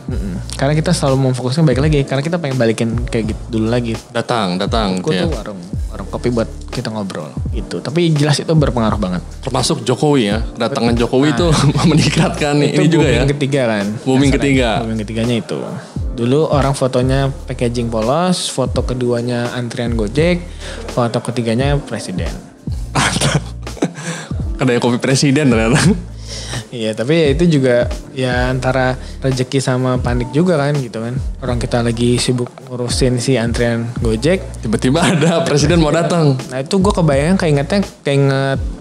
[SPEAKER 3] Karena kita selalu memfokuskan balik lagi, karena kita pengen balikin kayak gitu dulu lagi.
[SPEAKER 2] Datang.
[SPEAKER 3] Tuku tuh warung kopi buat kita ngobrol gitu. Tapi jelas itu berpengaruh banget.
[SPEAKER 2] Termasuk Jokowi ya. Kedatangan Jokowi itu meningkatkan ini juga ya.
[SPEAKER 3] Booming ketiga kan.
[SPEAKER 2] Booming ketiga.
[SPEAKER 3] Booming ketiganya itu. Dulu orang fotonya packaging polos, foto keduanya antrian Gojek, foto ketiganya presiden.
[SPEAKER 2] Kedai kopi presiden ternyata.
[SPEAKER 3] Iya, tapi ya itu juga ya antara rezeki sama panik juga kan gitu kan. Orang kita lagi sibuk ngurusin si antrian Gojek,
[SPEAKER 2] tiba-tiba ada presiden mau datang.
[SPEAKER 3] Nah itu gue kebayang kayak inget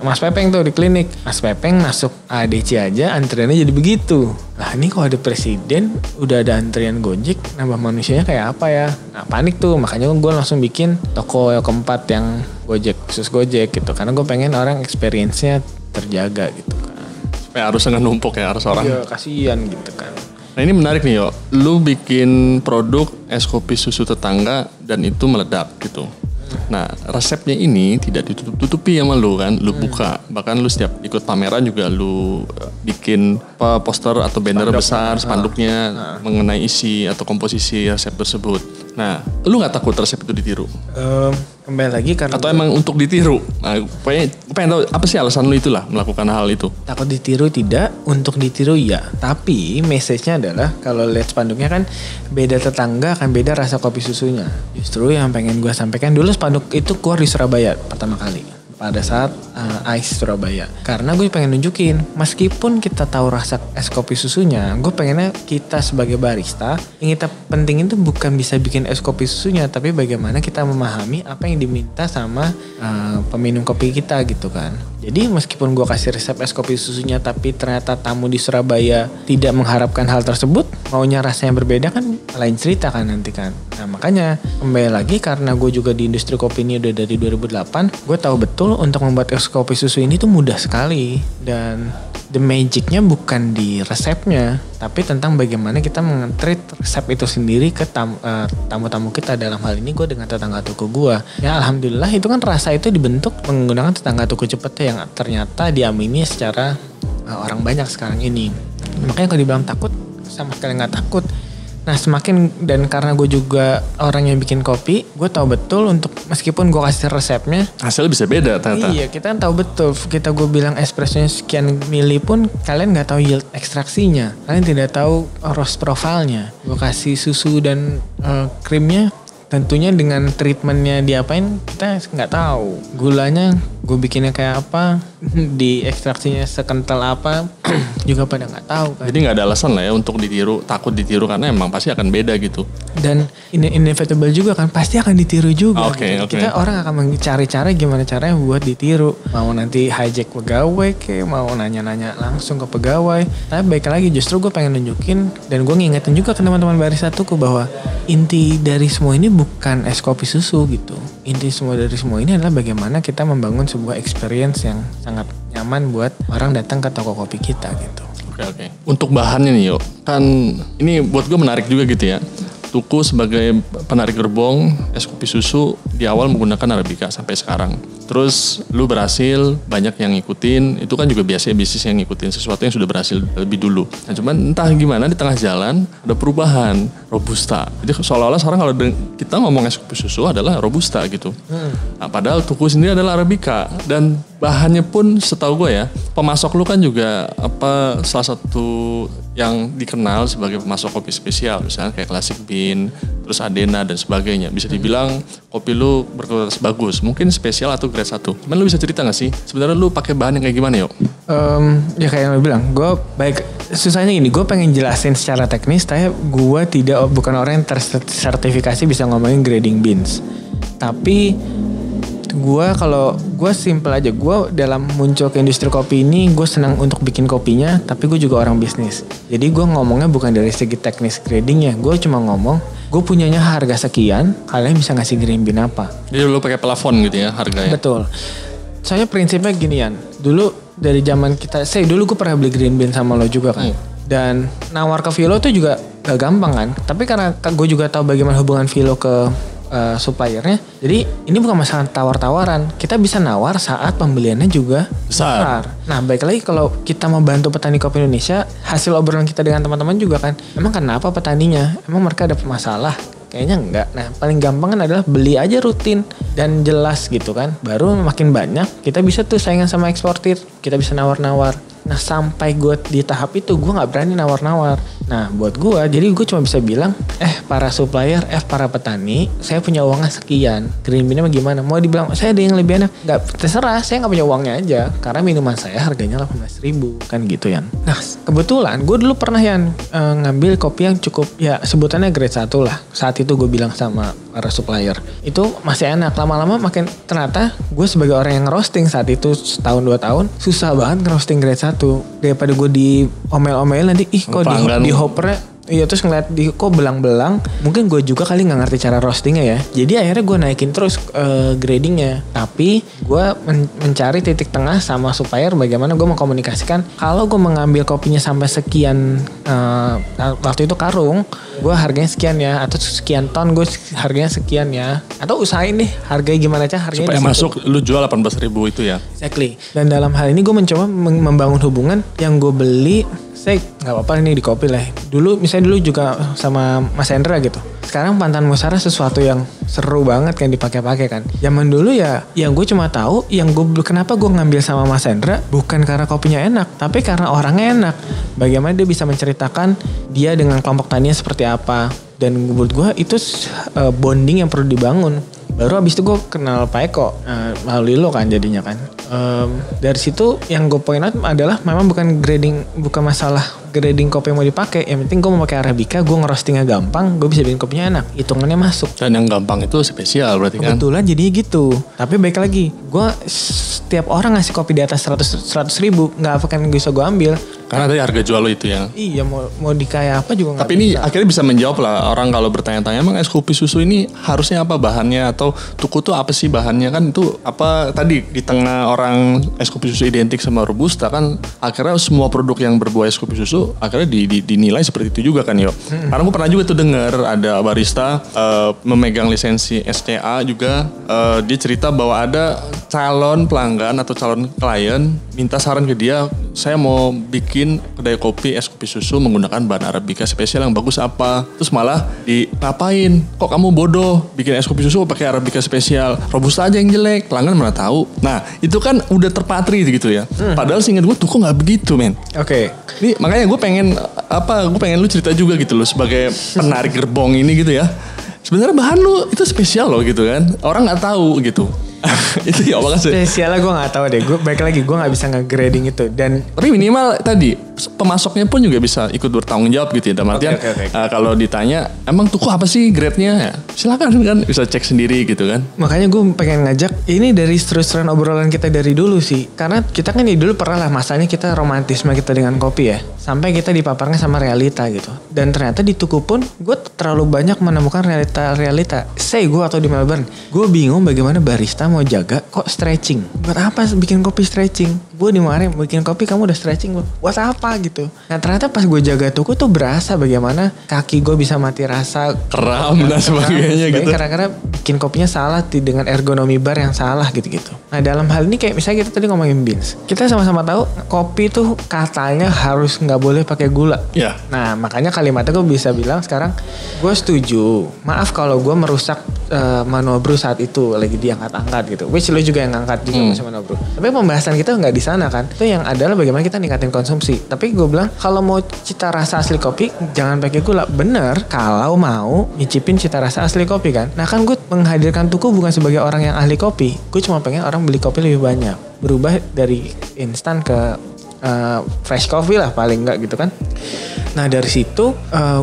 [SPEAKER 3] Mas Pepeng tuh di klinik. Mas Pepeng masuk ADC aja antriannya jadi begitu. Nah ini kalau ada presiden udah ada antrian Gojek, nambah manusianya kayak apa ya? Nah panik tuh, makanya gue langsung bikin toko keempat yang Gojek, khusus Gojek gitu. Karena gue pengen orang experience-nya terjaga gitu kan.
[SPEAKER 2] Supaya harus nggak numpuk ya harus orang.
[SPEAKER 3] Iya kasihan gitu kan.
[SPEAKER 2] Nah ini menarik nih yo, lu bikin produk es kopi susu tetangga dan itu meledak gitu. Nah resepnya ini tidak ditutup-tutupi sama lu kan, lu buka. Bahkan lu setiap ikut pameran juga lu bikin poster atau banner besar, spanduknya mengenai isi atau komposisi resep tersebut. Nah lu gak takut resep itu ditiru?
[SPEAKER 3] Kembali lagi karena
[SPEAKER 2] atau emang untuk ditiru? Nah pengen tahu apa sih alasan lu itulah melakukan hal itu?
[SPEAKER 3] Takut ditiru tidak, untuk ditiru ya. Tapi message-nya adalah kalau lihat spanduknya kan beda tetangga akan beda rasa kopi susunya. Justru yang pengen gue sampaikan dulu spanduk itu keluar di Surabaya pertama kali. Pada saat ICE Surabaya. Karena gue pengen nunjukin, meskipun kita tahu rasa es kopi susunya, gue pengennya kita sebagai barista, yang kita pentingin tuh bukan bisa bikin es kopi susunya, tapi bagaimana kita memahami apa yang diminta sama peminum kopi kita gitu kan. Jadi meskipun gue kasih resep es kopi susunya tapi ternyata tamu di Surabaya tidak mengharapkan hal tersebut, maunya rasanya berbeda kan lain cerita kan nanti kan. Nah makanya kembali lagi karena gue juga di industri kopi ini udah dari 2008, gue tahu betul untuk membuat es kopi susu ini tuh mudah sekali. Dan the magicnya bukan di resepnya, tapi tentang bagaimana kita men-treat resep itu sendiri ke tamu-tamu kita. Dalam hal ini gue dengan tetangga toko gue. Ya alhamdulillah itu kan rasa itu dibentuk menggunakan tetangga toko cepet yang ternyata diamini secara orang banyak sekarang ini. Makanya kalau dibilang takut, sama sekali nggak takut. Nah semakin, dan karena gue juga orang yang bikin kopi, gue tahu betul untuk meskipun gue kasih resepnya,
[SPEAKER 2] hasilnya bisa beda ternyata.
[SPEAKER 3] Iya, kita kan tahu betul. Kita gue bilang espressonya sekian mili pun kalian nggak tahu yield ekstraksinya, kalian tidak tahu roast profile-nya. Gue kasih susu dan krimnya, tentunya dengan treatmentnya diapain kita nggak tahu. Gulanya gue bikinnya kayak apa, di ekstraksinya sekental apa juga pada nggak tahu kan.
[SPEAKER 2] Jadi nggak ada alasan lah ya untuk ditiru, takut ditiru karena emang pasti akan beda gitu.
[SPEAKER 3] Dan inevitable juga kan, pasti akan ditiru juga.
[SPEAKER 2] Okay.
[SPEAKER 3] Kita orang akan mencari cara gimana caranya buat ditiru. Mau nanti hijack pegawai kayak mau nanya-nanya langsung ke pegawai. Tapi baik lagi justru gue pengen nunjukin dan gue ngingetin juga ke teman-teman barista tuku bahwa inti dari semua ini bukan es kopi susu gitu. Inti dari semua ini adalah bagaimana kita membangun sebuah experience yang sangat nyaman buat orang datang ke toko kopi kita gitu.
[SPEAKER 2] Oke. Untuk bahannya nih yuk, kan ini buat gue menarik juga gitu ya. Tuku sebagai penarik gerbong es kopi susu di awal menggunakan Arabica sampai sekarang. Terus lu berhasil, banyak yang ngikutin, itu kan juga biasanya bisnis yang ngikutin sesuatu yang sudah berhasil lebih dulu. Nah cuman entah gimana di tengah jalan ada perubahan, Robusta. Jadi seolah-olah sekarang kalau kita ngomong es kopi susu adalah Robusta gitu. Nah padahal Tuku sendiri adalah Arabica. Dan bahannya pun setahu gue ya, pemasok lu kan juga salah satu yang dikenal sebagai pemasok kopi spesial. Misalnya kayak Classic Bean, terus Adena dan sebagainya. Bisa dibilang kopi lu berkualitas bagus. Mungkin spesial atau grade 1. Cuman lu bisa cerita gak sih? Sebenarnya lu pakai bahan yang kayak gimana yuk?
[SPEAKER 3] Ya kayak yang lu bilang, gue susahnya gini, gue pengen jelasin secara teknis, tapi gue bukan orang yang tersertifikasi bisa ngomongin grading beans. Tapi gue simple aja, gue dalam muncul ke industri kopi ini gue senang untuk bikin kopinya, tapi gue juga orang bisnis. Jadi gue ngomongnya bukan dari segi teknis gradingnya, gue cuma ngomong gue punyanya harga sekian, kalian bisa ngasih green bean apa.
[SPEAKER 2] Jadi lu pakai plafon gitu ya harganya?
[SPEAKER 3] Betul. Soalnya prinsipnya ginian, dulu dari zaman kita, dulu gue pernah beli green bean sama lo juga kan. Dan nawar ke Vilo tuh juga gak gampang kan. Tapi karena gue juga tahu bagaimana hubungan Vilo ke suppliernya. Jadi ini bukan masalah tawar-tawaran. Kita bisa nawar saat pembeliannya juga besar. Nah baik lagi kalau kita mau bantu petani kopi Indonesia, hasil obrolan kita dengan teman-teman juga kan, emang kenapa petaninya? Emang mereka ada masalah? Kayaknya enggak. Nah paling gampang kan adalah beli aja rutin dan jelas gitu kan. Baru makin banyak kita bisa tuh saingan sama eksportir. Kita bisa nawar-nawar. Nah sampai gue di tahap itu gue gak berani nawar-nawar. Nah buat gue, jadi gue cuma bisa bilang, para supplier, para petani, saya punya uangnya sekian. Green bean-nya gimana? Mau dibilang, saya ada yang lebih enak? Gak, terserah, saya gak punya uangnya aja. Karena minuman saya harganya 18.000, kan gitu ya. Nah kebetulan gue dulu pernah ngambil kopi yang cukup, ya sebutannya grade 1 lah. Saat itu gue bilang sama para supplier, itu masih enak. Lama-lama makin, ternyata gue sebagai orang yang roasting saat itu, setahun 2 tahun, susah banget ngerosting grade 1. Daripada gue di omel-omel nanti, kok di hoppernya, iya terus ngeliat kok belang-belang, mungkin gue juga kali gak ngerti cara roastingnya ya. Jadi akhirnya gue naikin terus gradingnya. Tapi gue mencari titik tengah sama supplier bagaimana gue mengkomunikasikan kalau gue mengambil kopinya sampai sekian, waktu itu karung, gue harganya sekian ya, atau sekian ton gue harganya sekian ya, atau usahain deh harganya gimana aja harganya
[SPEAKER 2] supaya masuk lu jual 18.000 itu ya.
[SPEAKER 3] Exactly. Dan dalam hal ini gue mencoba membangun hubungan yang gue beli, saya nggak apa-apa ini di kopi lah. Misalnya dulu juga sama Mas Hendra gitu. Sekarang Pantan Musara sesuatu yang seru banget kan dipakai-pakai kan. Zaman dulu ya, yang gue cuma tahu, kenapa gue ngambil sama Mas Hendra bukan karena kopinya enak, tapi karena orangnya enak. Bagaimana dia bisa menceritakan dia dengan kelompok taninya seperti apa. Dan menurut gue itu bonding yang perlu dibangun. Baru abis itu gue kenal Pak Eko melalui lo kan jadinya kan. Dari situ yang gue point out adalah memang bukan masalah grading kopi yang mau dipakai. Yang penting gue mau pakai Arabica, gue ngerostingnya gampang, gue bisa bikin kopinya enak, hitungannya masuk.
[SPEAKER 2] Dan yang gampang itu spesial berarti kan?
[SPEAKER 3] Kebetulan jadinya gitu. Tapi baik lagi, gue setiap orang ngasih kopi di atas 100 ribu nggak akan bisa gue ambil.
[SPEAKER 2] Karena tadi harga jual lo itu ya.
[SPEAKER 3] Iya, mau dikaya apa juga nggak.
[SPEAKER 2] Tapi ini akhirnya bisa menjawab lah orang kalau bertanya-tanya, emang es kopi susu ini harusnya apa bahannya, atau tuku tuh apa sih bahannya, kan itu apa tadi di tengah orang es kopi susu identik sama Robusta kan, akhirnya semua produk yang berbuah es kopi susu akhirnya dinilai seperti itu juga kan yo. Karena gue pernah juga tuh dengar ada barista memegang lisensi SCA juga, dia cerita bahwa ada calon pelanggan atau calon klien minta saran ke dia, saya mau bikin kedai kopi es kopi susu menggunakan bahan Arabica spesial yang bagus apa. Terus malah ngapain? Kok kamu bodoh bikin es kopi susu pakai Arabica spesial? Robusta aja yang jelek. Pelanggan mana tahu. Nah, itu kan udah terpatri gitu ya. Padahal seingat gue tuh kok nggak begitu, men.
[SPEAKER 3] Oke.
[SPEAKER 2] Ini makanya gue pengen lu cerita juga gitu loh sebagai penarik gerbong ini gitu ya. Sebenarnya bahan lu itu spesial loh gitu kan. Orang nggak tahu gitu. Itu ya makasih.
[SPEAKER 3] Spesialnya gue nggak tahu deh. Gue baik lagi gue nggak bisa nge-grading itu. Dan
[SPEAKER 2] tapi minimal tadi pemasoknya pun juga bisa ikut bertanggung jawab gitu ya. Dalam artian kalau ditanya emang tuh apa sih grade-nya, ya, silakan kan bisa cek sendiri gitu kan.
[SPEAKER 3] Makanya gue pengen ngajak ini dari terus-terusan obrolan kita dari dulu sih. Karena kita kan dari dulu pernah lah masanya kita romantisme kita dengan kopi ya. Sampai kita dipaparnya sama realita gitu. Dan ternyata di Tuku pun gue terlalu banyak menemukan realita. Say gue atau di Melbourne, gue bingung bagaimana barista mau jaga kok stretching. Buat apa bikin kopi stretching? Gue dimarahin bikin kopi kamu udah stretching, buat apa gitu. Nah ternyata pas gue jaga Tuku tuh berasa bagaimana kaki gue bisa mati rasa,
[SPEAKER 2] kram dan sebagainya gitu.
[SPEAKER 3] Karena bikin kopinya salah dengan ergonomi bar yang salah gitu-gitu. Nah dalam hal ini kayak misalnya kita tadi ngomongin beans, kita sama-sama tahu kopi tuh katanya harus nggak boleh pakai gula.
[SPEAKER 2] Yeah.
[SPEAKER 3] Nah makanya kalimatnya gue bisa bilang sekarang gue setuju. Maaf kalau gue merusak manual brew saat itu lagi diangkat-angkat gitu. Which lo juga yang ngangkat juga sama manual brew. Tapi pembahasan kita nggak di sana kan. Itu yang adalah bagaimana kita ningkatin konsumsi. Tapi gue bilang kalau mau cita rasa asli kopi jangan pakai gula. Bener kalau mau nyicipin cita rasa asli kopi kan. Nah kan gue menghadirkan Tuku bukan sebagai orang yang ahli kopi. Gue cuma pengen orang beli kopi lebih banyak. Berubah dari instan ke fresh coffee lah paling enggak gitu kan. Nah dari situ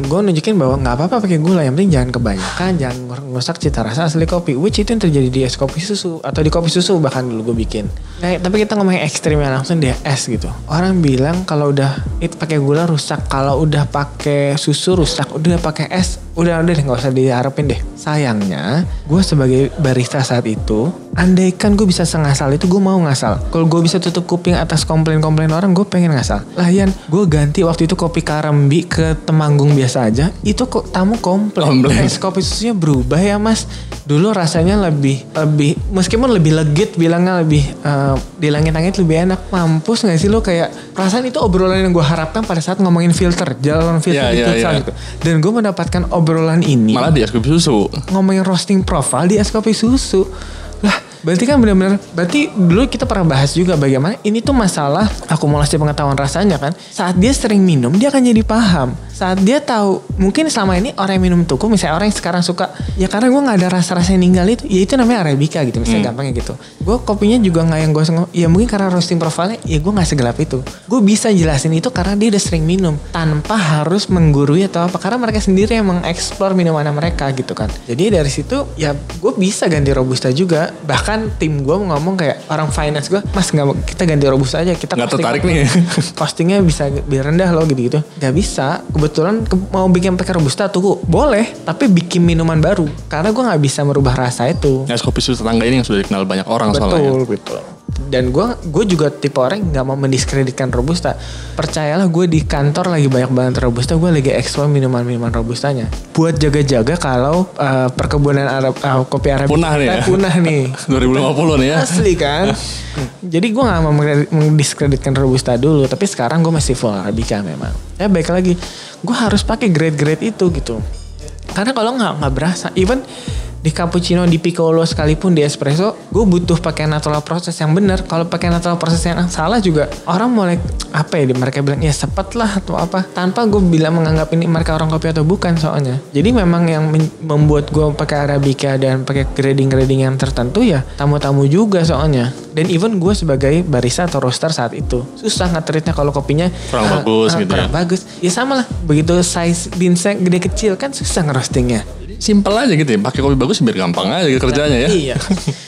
[SPEAKER 3] gue nunjukin bahwa nggak apa-apa pakai gula, yang penting jangan kebanyakan, jangan ngerusak cita rasa asli kopi. Which itu yang terjadi di es kopi susu atau di kopi susu bahkan dulu gue bikin. Nah tapi kita ngomongin ekstrimnya langsung di es gitu. Orang bilang kalau udah pakai gula rusak, kalau udah pakai susu rusak, udah pakai es udah deh nggak usah diharapin deh. Sayangnya gue sebagai barista saat itu, andaikan gue bisa sengasal itu gue mau ngasal. Kalau gue bisa tutup kuping atas komplain-komplain orang, gue pengen ngasal. Layan gue ganti waktu itu kopi Karambi ke Temanggung biasa aja, itu kok tamu komplain. Es kopi susunya berubah ya mas. Dulu rasanya lebih meskipun lebih legit, bilangnya lebih di langit-langit lebih enak. Mampus nggak sih lo, kayak perasaan itu obrolan yang gue harapkan pada saat ngomongin filter, jalan filter gitu. Dan gue mendapatkan obrolan ini
[SPEAKER 2] malah di es kopi susu,
[SPEAKER 3] ngomongin roasting profile di es kopi susu. Lah berarti kan benar-benar, berarti dulu kita pernah bahas juga bagaimana ini tuh masalah akumulasi pengetahuan rasanya kan. Saat dia sering minum dia akan jadi paham. Saat dia tahu, mungkin selama ini orang yang minum Tuku, misalnya orang yang sekarang suka, ya karena gue gak ada rasa-rasa yang ninggal itu, ya itu namanya Arabica gitu, misalnya gampangnya gitu. Gue kopinya juga gak yang gue ya mungkin karena roasting profile-nya, ya gue gak segelap itu. Gue bisa jelasin itu karena dia udah sering minum, tanpa harus menggurui atau apa, karena mereka sendiri yang mengeksplor minuman mereka gitu kan. Jadi dari situ, ya gue bisa ganti Robusta juga. Bahkan tim gue ngomong kayak orang finance gue, mas kita ganti Robusta aja, kita
[SPEAKER 2] gak tertarik nih.
[SPEAKER 3] Costingnya bisa biar rendah loh gitu-gitu. Gak bisa, kebetulan mau bikin pakai Robusta Tuku boleh, tapi bikin minuman baru karena gue nggak bisa merubah rasa itu.
[SPEAKER 2] Es kopi susu tetangga ini yang sudah dikenal banyak orang soalnya.
[SPEAKER 3] Betul. Dan gue juga tipe orang yang nggak mau mendiskreditkan Robusta. Percayalah gue di kantor lagi banyak banget Robusta, gue lagi ekspor minuman Robustanya buat jaga-jaga kalau perkebunan kopi Arabica punah nih
[SPEAKER 2] 2050 nih ya.
[SPEAKER 3] Asli kan. Jadi gue gak mau mendiskreditkan Robusta dulu, tapi sekarang gue masih full Arabica memang. Ya baik lagi, gue harus pakai grade-grade itu gitu. Karena kalau nggak berasa. Even di cappuccino, di piccolo sekalipun, di espresso, gue butuh pakai natural proses yang benar. Kalau pakai natural proses yang salah juga orang mulai apa ya, mereka bilang ya sepet lah atau apa, tanpa gue bilang menganggap ini mereka orang kopi atau bukan soalnya. Jadi memang yang membuat gue pakai arabica dan pakai grading yang tertentu ya tamu-tamu juga soalnya. Dan even gue sebagai barista atau roaster saat itu susah nge-treatnya kalau kopinya
[SPEAKER 2] kurang bagus gitu
[SPEAKER 3] kurang bagus. Ya sama lah, begitu size beansnya gede kecil kan susah ngerostingnya.
[SPEAKER 2] Simpel aja gitu ya, pakai kopi bagus biar gampang aja kerjanya ya.
[SPEAKER 3] Iya.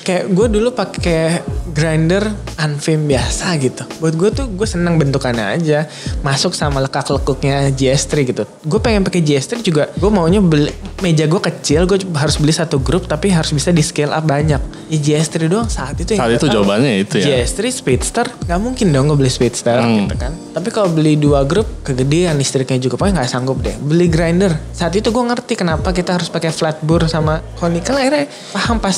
[SPEAKER 3] Kayak gue dulu pakai grinder Anfim biasa gitu. Buat gue tuh gue seneng bentukannya aja. Masuk sama lekuk-lekuknya GS3 gitu. Gue pengen pakai GS3 juga. Gue maunya beli, meja gue kecil, gue harus beli satu grup tapi harus bisa di scale up banyak. Ya GS3 doang saat itu.
[SPEAKER 2] Saat itu jawabannya itu ya.
[SPEAKER 3] GS3 Speedster, nggak mungkin dong gue beli Speedster gitu kan. Tapi kalau beli 2 grup kegedean listriknya juga, pokoknya nggak sanggup deh. Beli grinder. Saat itu gue ngerti kenapa kita harus pakai flat bore sama conical, akhirnya paham pas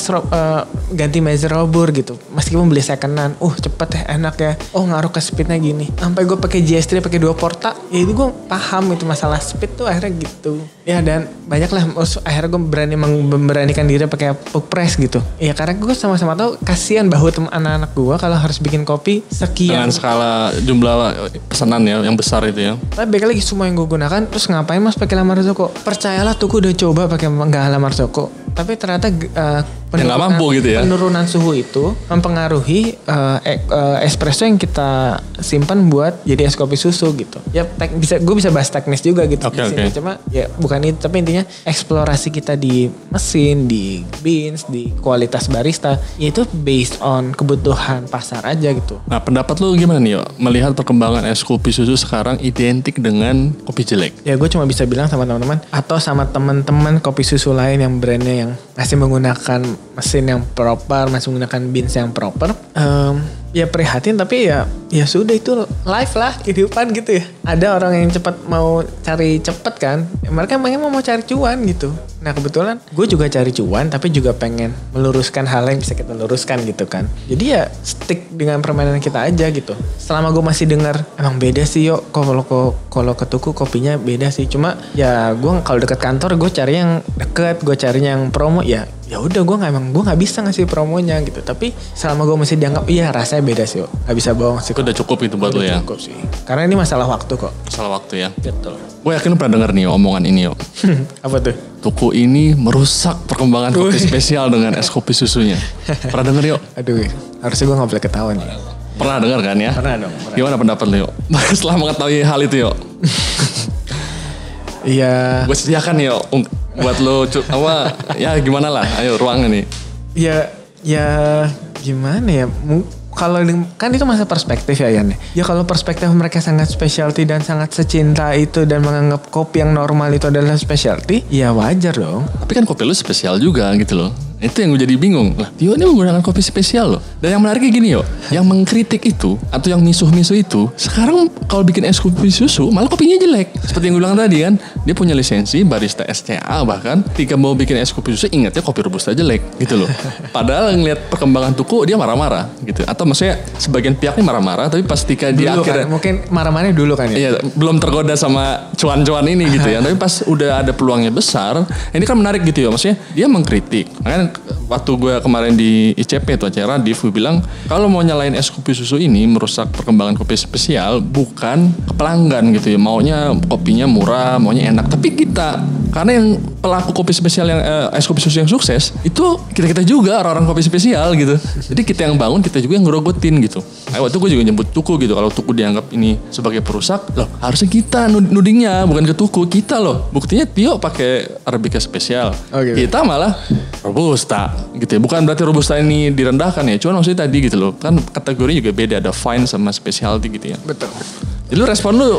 [SPEAKER 3] ganti measure bore gitu. Meskipun beli secondan, cepet ya, enak ya. Ngaruh ke speednya gini. Sampai gue pakai GS3 pakai 2 porta, ya itu gue paham itu masalah speed tuh akhirnya gitu. Ya dan banyak lah, akhirnya gue memberanikan diri pakai puck press gitu. Ya karena gue sama-sama tahu kasihan bahu anak-anak gue kalau harus bikin kopi sekian.
[SPEAKER 2] Dengan skala jumlah pesanan ya yang besar itu ya.
[SPEAKER 3] Tapi balik lagi semua yang gue gunakan, terus ngapain mas pakai La Marzocco? Percayalah tuh gue udah coba pakai nggak La Marzocco, tapi ternyata penurunan suhu itu mempengaruhi espresso yang kita simpan buat jadi es kopi susu gitu. Ya gue bisa bahas teknis juga gitu.
[SPEAKER 2] Okay.
[SPEAKER 3] Cuma ya bukan itu, tapi intinya eksplorasi kita di mesin, di beans, di kualitas barista, ya itu based on kebutuhan pasar aja gitu.
[SPEAKER 2] Nah pendapat lu gimana nih Yo, melihat perkembangan es kopi susu sekarang identik dengan kopi jelek?
[SPEAKER 3] Ya gue cuma bisa bilang sama teman-teman atau sama teman-teman kopi susu lain yang brandnya yang masih menggunakan mesin yang proper, masih menggunakan beans yang proper, ya prihatin, tapi ya sudah, itu life lah, kehidupan gitu ya. Ada orang yang mau cari cepet kan, mereka mau cari cuan gitu. Nah kebetulan gue juga cari cuan, tapi juga pengen meluruskan hal yang bisa kita luruskan gitu kan. Jadi ya stick dengan permainan kita aja gitu. Selama gue masih dengar emang beda sih Yo, kalau ke tuku kopinya beda sih. Cuma ya gue kalau dekat kantor gue cari yang deket, gue cari yang promo ya udah gue nggak bisa ngasih promonya gitu. Tapi selama gue masih dianggap iya rasanya beda sih Yo, nggak bisa bohong sih.
[SPEAKER 2] Udah cukup itu buat lo ya.
[SPEAKER 3] Cukup sih. Karena ini masalah waktu kok.
[SPEAKER 2] Masalah waktu ya.
[SPEAKER 3] Betul.
[SPEAKER 2] Gue yakin lu pernah denger nih omongan ini Yo.
[SPEAKER 3] Apa tuh?
[SPEAKER 2] Tuku ini merusak perkembangan kopi spesial dengan es kopi susunya. Pernah denger Yo?
[SPEAKER 3] Aduh, harusnya gue gak boleh ketawa nih.
[SPEAKER 2] Pernah denger kan ya?
[SPEAKER 3] Pernah dong.
[SPEAKER 2] Gimana pendapat lu Yo? Setelah mengetahui hal itu Yo?
[SPEAKER 3] Iya.
[SPEAKER 2] Gue sediakan Yo buat lo ya gimana lah, ayo ruangnya nih.
[SPEAKER 3] Ya gimana ya? Kalau kan itu masa perspektif ya Yan. Ya kalau perspektif mereka sangat specialty dan sangat secinta itu dan menganggap kopi yang normal itu adalah specialty, ya wajar dong.
[SPEAKER 2] Tapi kan kopi lu spesial juga gitu loh. Itu yang gue jadi bingung. Lah, Tio ini menggunakan kopi spesial loh. Dan yang menariknya gini Yo, yang mengkritik itu atau yang misuh-misuh itu, sekarang kalau bikin es kopi susu malah kopinya jelek. Seperti yang gue bilang tadi kan, dia punya lisensi barista SCA, bahkan ketika mau bikin es kopi susu ingatnya kopi robusta jelek gitu loh. Padahal ngeliat perkembangan tuku dia marah-marah gitu. Atau maksudnya sebagian pihaknya marah-marah, tapi pas ketika dia akhirnya
[SPEAKER 3] kan, mungkin marah-marahnya dulu kan ya.
[SPEAKER 2] Iya, belum tergoda sama cuan-cuan ini gitu ya. Tapi pas udah ada peluangnya besar, ini kan menarik gitu ya. Maksudnya dia mengkritik. Kan waktu gue kemarin di ICP tuh acara Div, gue bilang kalau mau nyalain es kopi susu ini merusak perkembangan kopi spesial, bukan ke pelanggan gitu ya. Maunya kopinya murah, maunya enak. Tapi kita, karena yang pelaku kopi spesial yang es kopi susu yang sukses itu kita juga orang-orang kopi spesial gitu. Jadi kita yang bangun, kita juga yang ngerogotin gitu. Waktu gue juga nyebut tuku gitu. Kalau tuku dianggap ini sebagai perusak, loh harusnya kita nudingnya, bukan ke tuku kita loh. Buktinya Tio pakai Arabica spesial, kita malah robusta gitu ya. Bukan berarti robusta ini direndahkan ya. Cuma maksudnya tadi gitu loh, kan kategori juga beda, ada fine sama specialty gitu ya.
[SPEAKER 3] Betul.
[SPEAKER 2] Jadi lu respon lu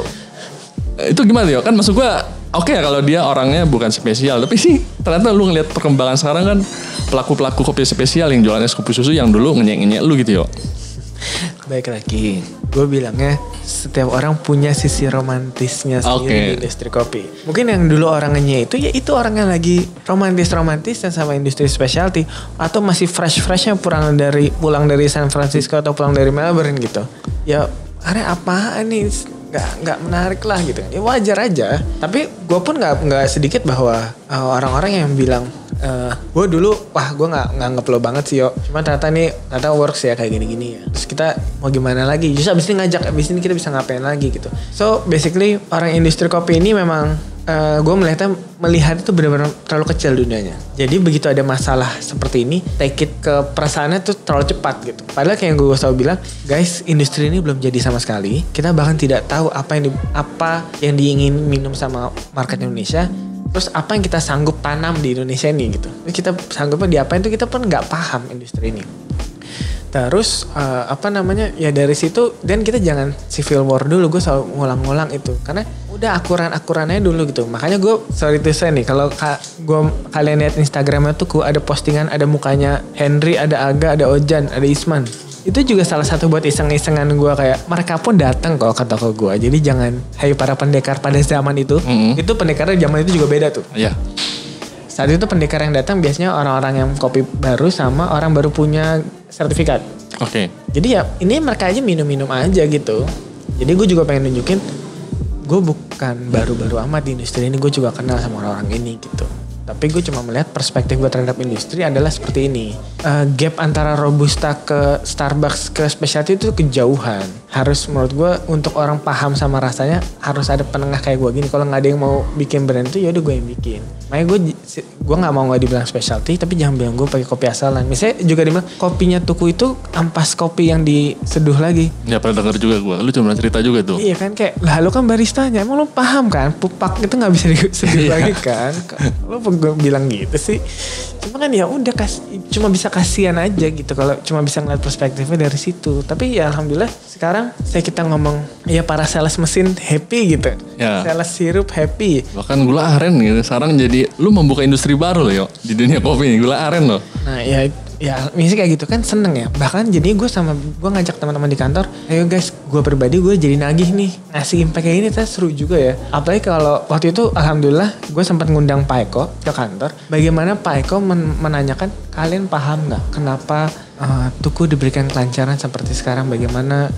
[SPEAKER 2] itu gimana ya? Kan maksud gue oke ya kalau dia orangnya bukan spesial, tapi sih ternyata lu ngeliat perkembangan sekarang kan pelaku-pelaku kopi spesial yang jualan es kopi susu yang dulu ngenyek-ngenyek lu gitu ya.
[SPEAKER 3] Baik lagi, gue bilangnya setiap orang punya sisi romantisnya sendiri di industri kopi. Mungkin yang dulu orangnya itu, ya itu orangnya lagi romantis dan sama industri specialty, atau masih fresh-freshnya pulang dari San Francisco atau pulang dari Melbourne gitu. Ya, ada apaan nih? nggak menarik lah gitu kan. Ya wajar aja. Tapi gue pun nggak sedikit bahwa orang-orang yang bilang gue dulu gue nggak nganggep lo banget sih yo. Cuma ternyata works ya kayak gini-gini ya. Terus kita mau gimana lagi? Justru abis ini kita bisa ngapain lagi gitu. So basically orang industri kopi ini memang gue melihat itu benar-benar terlalu kecil dunianya. Jadi begitu ada masalah seperti ini, take it ke perasaannya tuh terlalu cepat gitu. Padahal kayak yang gue selalu bilang, guys, industri ini belum jadi sama sekali. Kita bahkan tidak tahu apa yang diingin minum sama market Indonesia. Terus apa yang kita sanggup tanam di Indonesia ini gitu. Terus kita sanggupnya diapain tuh kita pun nggak paham industri ini. Terus ya dari situ dan kita jangan civil war dulu. Gue selalu ngulang-ngulang itu karena udah akuran-akurannya dulu gitu. Makanya gue sorry to say nih kalau kalian lihat Instagramnya tuh ada postingan ada mukanya Henry, ada Aga, ada Ojan, ada Isman. Itu juga salah satu buat iseng-isengan gue kayak mereka pun datang kok ke toko gue. Jadi jangan para pendekar pada zaman itu. Itu pendekarnya zaman itu juga beda tuh.
[SPEAKER 2] Iya.
[SPEAKER 3] Saat itu pendekar yang datang biasanya orang-orang yang kopi baru sama orang baru punya sertifikat.
[SPEAKER 2] Oke.
[SPEAKER 3] Jadi ya ini mereka aja minum-minum aja gitu. Jadi gue juga pengen nunjukin gue bukan baru-baru amat di industri ini. Gue juga kenal sama orang-orang ini gitu. Tapi gue cuma melihat perspektif gue terhadap industri adalah seperti ini. Gap antara Robusta ke Starbucks ke specialty itu kejauhan. Harus menurut gue untuk orang paham sama rasanya harus ada penengah kayak gue gini. Kalau nggak ada yang mau bikin brand itu yaudah gue yang bikin. Makanya gue nggak mau dibilang specialty tapi jangan bilang gue pakai kopi asalan. Misalnya juga dibilang kopinya Tuku itu ampas kopi yang diseduh lagi.
[SPEAKER 2] Ya pernah denger juga gue. Lu cuma cerita juga tuh.
[SPEAKER 3] Iya kan kayak lah lu kan baristanya emang lu paham kan pupak itu nggak bisa diseduh lagi kan. Lu gue bilang gitu sih. Cuma kan ya udah cuma bisa kasihan aja gitu kalau cuma bisa ngeliat perspektifnya dari situ. Tapi ya alhamdulillah sekarang kita ngomong ya para sales mesin happy gitu.
[SPEAKER 2] Ya.
[SPEAKER 3] Sales sirup happy.
[SPEAKER 2] Bahkan gula aren gitu. Sekarang jadi lu membuka industri baru loh yo di dunia kopi nih, gula aren loh.
[SPEAKER 3] Nah ya misalnya kayak gitu kan seneng ya. Bahkan jadi gue ngajak teman-teman di kantor, ayo guys, gue pribadi gue jadi nagih nih ngasih impact kayak ini, terus seru juga ya. Apalagi kalau waktu itu alhamdulillah gue sempat ngundang Pak Eko ke kantor. Bagaimana Pak Eko menanyakan kalian paham nggak kenapa Tuku diberikan kelancaran seperti sekarang? Bagaimana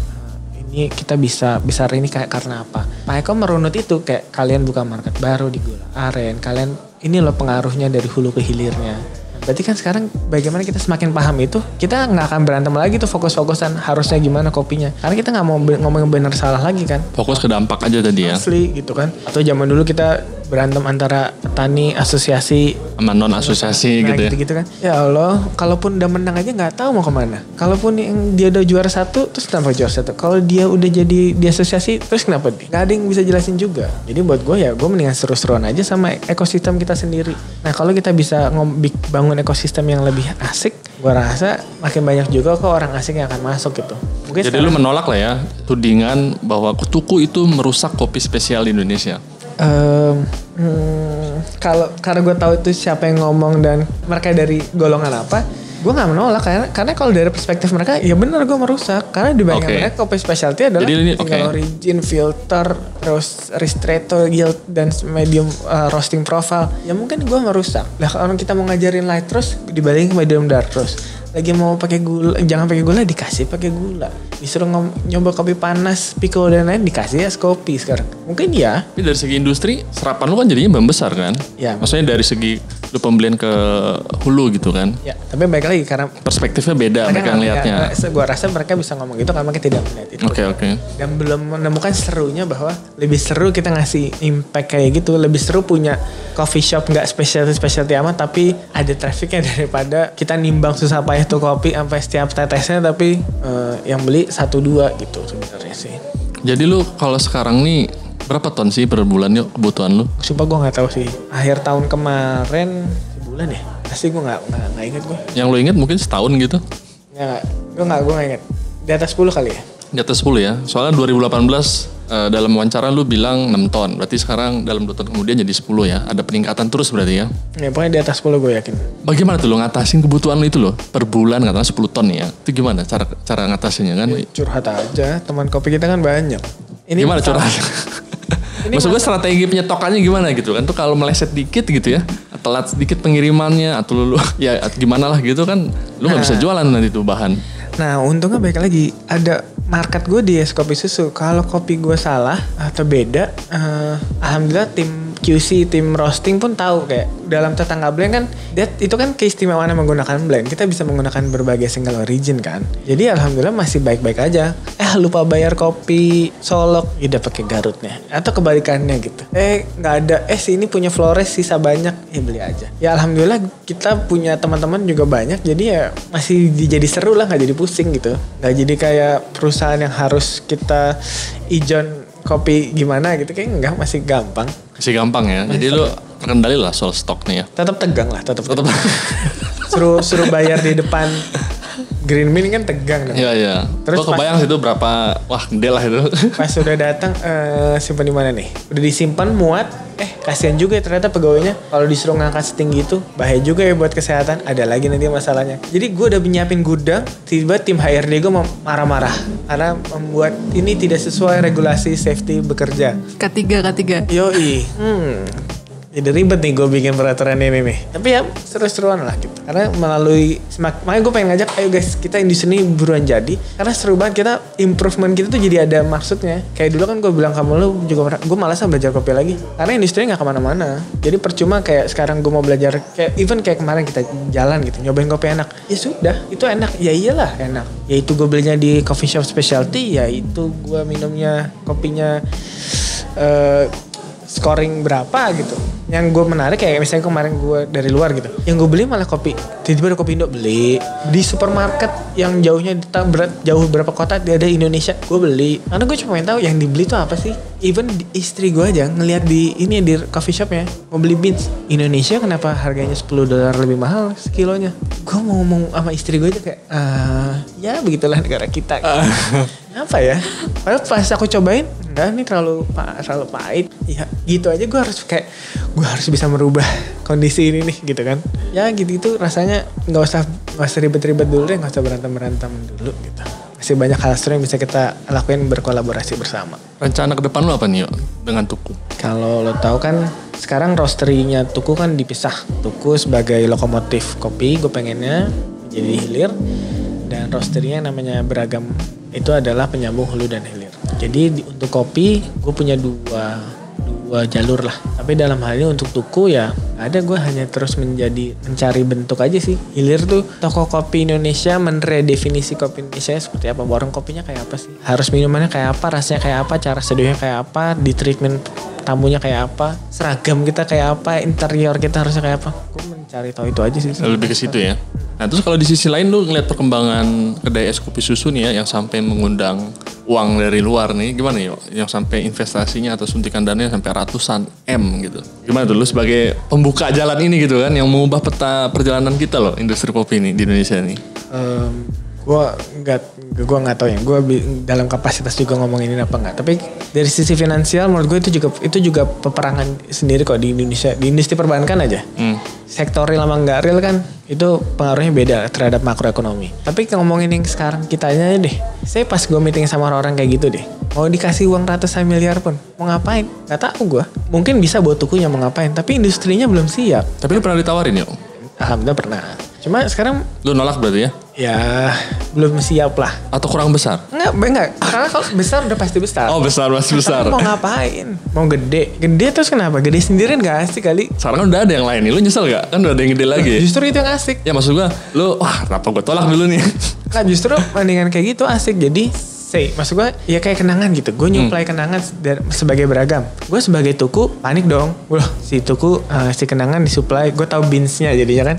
[SPEAKER 3] ini kita bisa besar ini kayak karena apa? Pak Eko merunut itu kayak kalian buka market baru di gula aren, kalian ini loh pengaruhnya dari hulu ke hilirnya. Berarti kan sekarang bagaimana kita semakin paham itu, kita nggak akan berantem lagi tuh fokus-fokusan harusnya gimana kopinya. Karena kita nggak mau ngomong benar salah lagi kan.
[SPEAKER 2] Fokus ke dampak aja tadi ya.
[SPEAKER 3] Asli gitu kan. Atau zaman dulu kita berantem antara petani asosiasi
[SPEAKER 2] sama non asosiasi gitu ya.
[SPEAKER 3] Gitu kan. Ya Allah, kalaupun udah menang aja nggak tahu mau kemana. Kalaupun yang dia udah juara 1 terus kenapa juara 1? Kalau dia udah jadi di asosiasi terus kenapa? Nggak ada yang bisa jelasin juga. Jadi buat gue ya gue mendingan seru-seruan aja sama ekosistem kita sendiri. Nah kalau kita bisa bangun ekosistem yang lebih asik, gue rasa makin banyak juga kok orang asing yang akan masuk gitu.
[SPEAKER 2] Mungkin jadi lu menolak lah ya tudingan bahwa Tuku itu merusak kopi spesial di Indonesia.
[SPEAKER 3] Karena gue tahu itu siapa yang ngomong dan mereka dari golongan apa, gue nggak menolak karena kalau dari perspektif mereka ya benar gue merusak karena dibandingkan mereka kopi specialty adalah single origin, filter, terus ristretto, yield dan medium roasting profile. Ya mungkin gue merusak. Lah kalau kita mau ngajarin light roast dibanding medium dark roast. Lagi mau pakai gula, jangan pakai gula dikasih pakai gula. Disuruh nyoba kopi panas, pico dan lain dikasih es kopi sekarang. Mungkin ya.
[SPEAKER 2] Tapi dari segi industri, serapan lu kan jadinya membesar kan?
[SPEAKER 3] Ya.
[SPEAKER 2] Maksudnya dari segi lu pembelian ke hulu gitu kan?
[SPEAKER 3] Ya. Tapi baik lagi karena
[SPEAKER 2] perspektifnya beda mereka ngelihatnya.
[SPEAKER 3] Gue rasa mereka bisa ngomong gitu karena mereka tidak melihat itu.
[SPEAKER 2] Oke.
[SPEAKER 3] Dan belum menemukan serunya bahwa lebih seru kita ngasih impact kayak gitu. Lebih seru punya coffee shop nggak specialty amat tapi ada trafficnya daripada kita nimbang susah payah tuh kopi sampai setiap tetesnya tapi yang beli 1-2 gitu sebenarnya sih.
[SPEAKER 2] Jadi lu kalau sekarang nih berapa ton sih per bulan yuk kebutuhan lu?
[SPEAKER 3] Sumpah gue nggak tahu sih. Akhir tahun kemarin sebulan ya. Pasti gue nggak inget gue.
[SPEAKER 2] Yang lu inget mungkin setahun gitu?
[SPEAKER 3] Ya gue nggak inget. Di atas 10 kali ya. Di
[SPEAKER 2] atas 10 ya. Soalnya 2018 dalam wawancara lu bilang 6 ton. Berarti sekarang dalam 2 tahun kemudian jadi 10 ya. Ada peningkatan terus berarti ya.
[SPEAKER 3] Ya pokoknya di atas 10 gue yakin.
[SPEAKER 2] Bagaimana tuh lu ngatasin kebutuhan lu itu loh? Per bulan katakan 10 ton ya. Itu gimana cara ngatasinnya kan? Ya,
[SPEAKER 3] curhat aja. Teman kopi kita kan banyak.
[SPEAKER 2] Ini gimana curhat? Maksud gue strategi penyetokannya gimana gitu kan? Tuh kalau meleset dikit gitu ya. Telat sedikit pengirimannya. Atau lu ya gimana lah gitu kan. Lu gak bisa jualan nanti tuh bahan.
[SPEAKER 3] Nah untungnya baik lagi ada market gue di es kopi susu. Kalau kopi gue salah atau beda, alhamdulillah tim QC, tim roasting pun tahu kayak dalam tetangga blend kan, itu kan keistimewaan menggunakan blend. Kita bisa menggunakan berbagai single origin kan. Jadi alhamdulillah masih baik-baik aja. Lupa bayar kopi Solok, udah pakai Garutnya. Atau kebalikannya gitu. Nggak ada. Ini punya Flores sisa banyak, beli aja. Ya alhamdulillah kita punya teman-teman juga banyak. Jadi ya masih jadi seru lah, nggak jadi pusing gitu. Nggak jadi kayak perusahaan yang harus kita ijon kopi gimana gitu, kayak enggak, masih gampang.
[SPEAKER 2] Masih gampang ya. Jadi lu terkendali lah soal stoknya ya.
[SPEAKER 3] Tetap tegang lah, tetap. Suruh bayar di depan Green Bean kan tegang.
[SPEAKER 2] Iya. Terus gua kebayang situ berapa, wah gede lah itu.
[SPEAKER 3] Pas udah datang, simpan di mana nih? Udah disimpan muat, kasihan juga ya ternyata pegawainya. Kalau disuruh ngangkat setinggi itu, bahaya juga ya buat kesehatan. Ada lagi nanti masalahnya. Jadi gue udah nyiapin gudang, tiba-tiba tim HRD gue marah-marah karena membuat ini tidak sesuai regulasi safety bekerja.
[SPEAKER 4] K3.
[SPEAKER 3] Yoi. Jadi ribet nih gue bikin peraturan ini nih. Tapi ya seru-seruan lah gitu. Karena melalui makanya gue pengen ngajak, ayo guys kita industri ini buruan jadi. Karena seru banget, kita improvement kita tuh jadi ada maksudnya. Kayak dulu kan gue bilang kamu lu juga, gue malas belajar kopi lagi. Karena industri gak kemana-mana. Jadi percuma kayak sekarang gue mau belajar, kayak even kayak kemarin kita jalan gitu, nyobain kopi enak. Ya sudah, itu enak. Ya iyalah enak. Yaitu gue belinya di coffee shop specialty, yaitu gue minumnya kopinya scoring berapa gitu. Yang gue menarik kayak misalnya kemarin gue dari luar gitu, yang gue beli malah kopi, tiba-tiba ada kopi Indo, beli di supermarket yang jauhnya jauh berapa kota ada Indonesia, gue beli karena gue cuma pengen tahu yang dibeli tuh apa sih. Even istri gue aja ngelihat di ini di coffee shopnya mau beli beans Indonesia, kenapa harganya $10 lebih mahal sekilonya. Gue mau ngomong sama istri gue aja kayak ya begitulah negara kita gitu. Apa ya, padahal pas aku cobain enggak, nih terlalu pahit ya gitu aja. Gue harus bisa merubah kondisi ini nih gitu kan ya, gitu rasanya. Nggak usah ribet-ribet dulu deh, nggak usah berantem dulu gitu. Masih banyak hal seru yang bisa kita lakuin berkolaborasi bersama.
[SPEAKER 2] Rencana ke depan lo apa nih dengan Tuku?
[SPEAKER 3] Kalau lo tahu kan sekarang roastery-nya Tuku kan dipisah. Tuku sebagai lokomotif kopi, gue pengennya menjadi hilir, dan roastery-nya namanya Beragam itu adalah penyambung hulu dan hilir. Jadi untuk kopi gue punya dua jalur lah. Tapi dalam hal ini untuk Tuku ya ada, gue hanya terus mencari bentuk aja sih. Hilir tuh toko kopi Indonesia meredefinisi kopi Indonesia seperti apa, warung kopinya kayak apa sih, harus minumannya kayak apa, rasanya kayak apa, cara seduhnya kayak apa, di treatment tamunya kayak apa, seragam kita kayak apa, interior kita harusnya kayak apa. Gue mencari tahu itu aja sih.
[SPEAKER 2] Lebih ke situ ya. Nah terus kalau di sisi lain lu ngeliat perkembangan kedai es kopi susu nih ya, yang sampai mengundang uang dari luar nih, gimana ya? Yang sampai investasinya atau suntikan dananya sampai ratusan M gitu. Gimana tuh lu sebagai pembuka jalan ini gitu kan, yang mengubah peta perjalanan kita loh industri kopi ini di Indonesia nih?
[SPEAKER 3] Gue nggak tahu ya. Gue dalam kapasitas juga ngomong ini apa nggak. Tapi dari sisi finansial menurut gue itu juga peperangan sendiri kok di Indonesia. Di industri perbankan aja. Sektor real sama nggak real kan itu pengaruhnya beda terhadap makroekonomi. Tapi ngomongin yang sekarang kitanya deh. Saya pas gue meeting sama orang kayak gitu deh. Mau dikasih uang ratusan miliar pun mau ngapain? Nggak tahu gue. Mungkin bisa buat Tukunya mau ngapain. Tapi industrinya belum siap.
[SPEAKER 2] Tapi lu pernah ditawarin ya?
[SPEAKER 3] Alhamdulillah pernah. Cuma sekarang
[SPEAKER 2] lu nolak berarti ya?
[SPEAKER 3] Ya belum siap lah.
[SPEAKER 2] Atau kurang besar?
[SPEAKER 3] Enggak. Karena kalau besar udah pasti besar.
[SPEAKER 2] Oh besar, pasti besar.
[SPEAKER 3] Mau ngapain? Mau gede terus kenapa? Gede sendirian gak asik kali.
[SPEAKER 2] Sekarang kan udah ada yang lain nih, lu nyesel gak? Kan udah ada yang gede lagi.
[SPEAKER 3] Justru itu yang asik.
[SPEAKER 2] Ya maksud gue, lu kenapa gue tolak dulu nih?
[SPEAKER 3] Nah justru mendingan kayak gitu asik. Jadi maksud gue ya kayak kenangan gitu. Gue nyuplai kenangan sebagai Beragam. Gue sebagai Tuku panik dong. Si Tuku si kenangan disuplai. Gue tahu beansnya jadinya kan.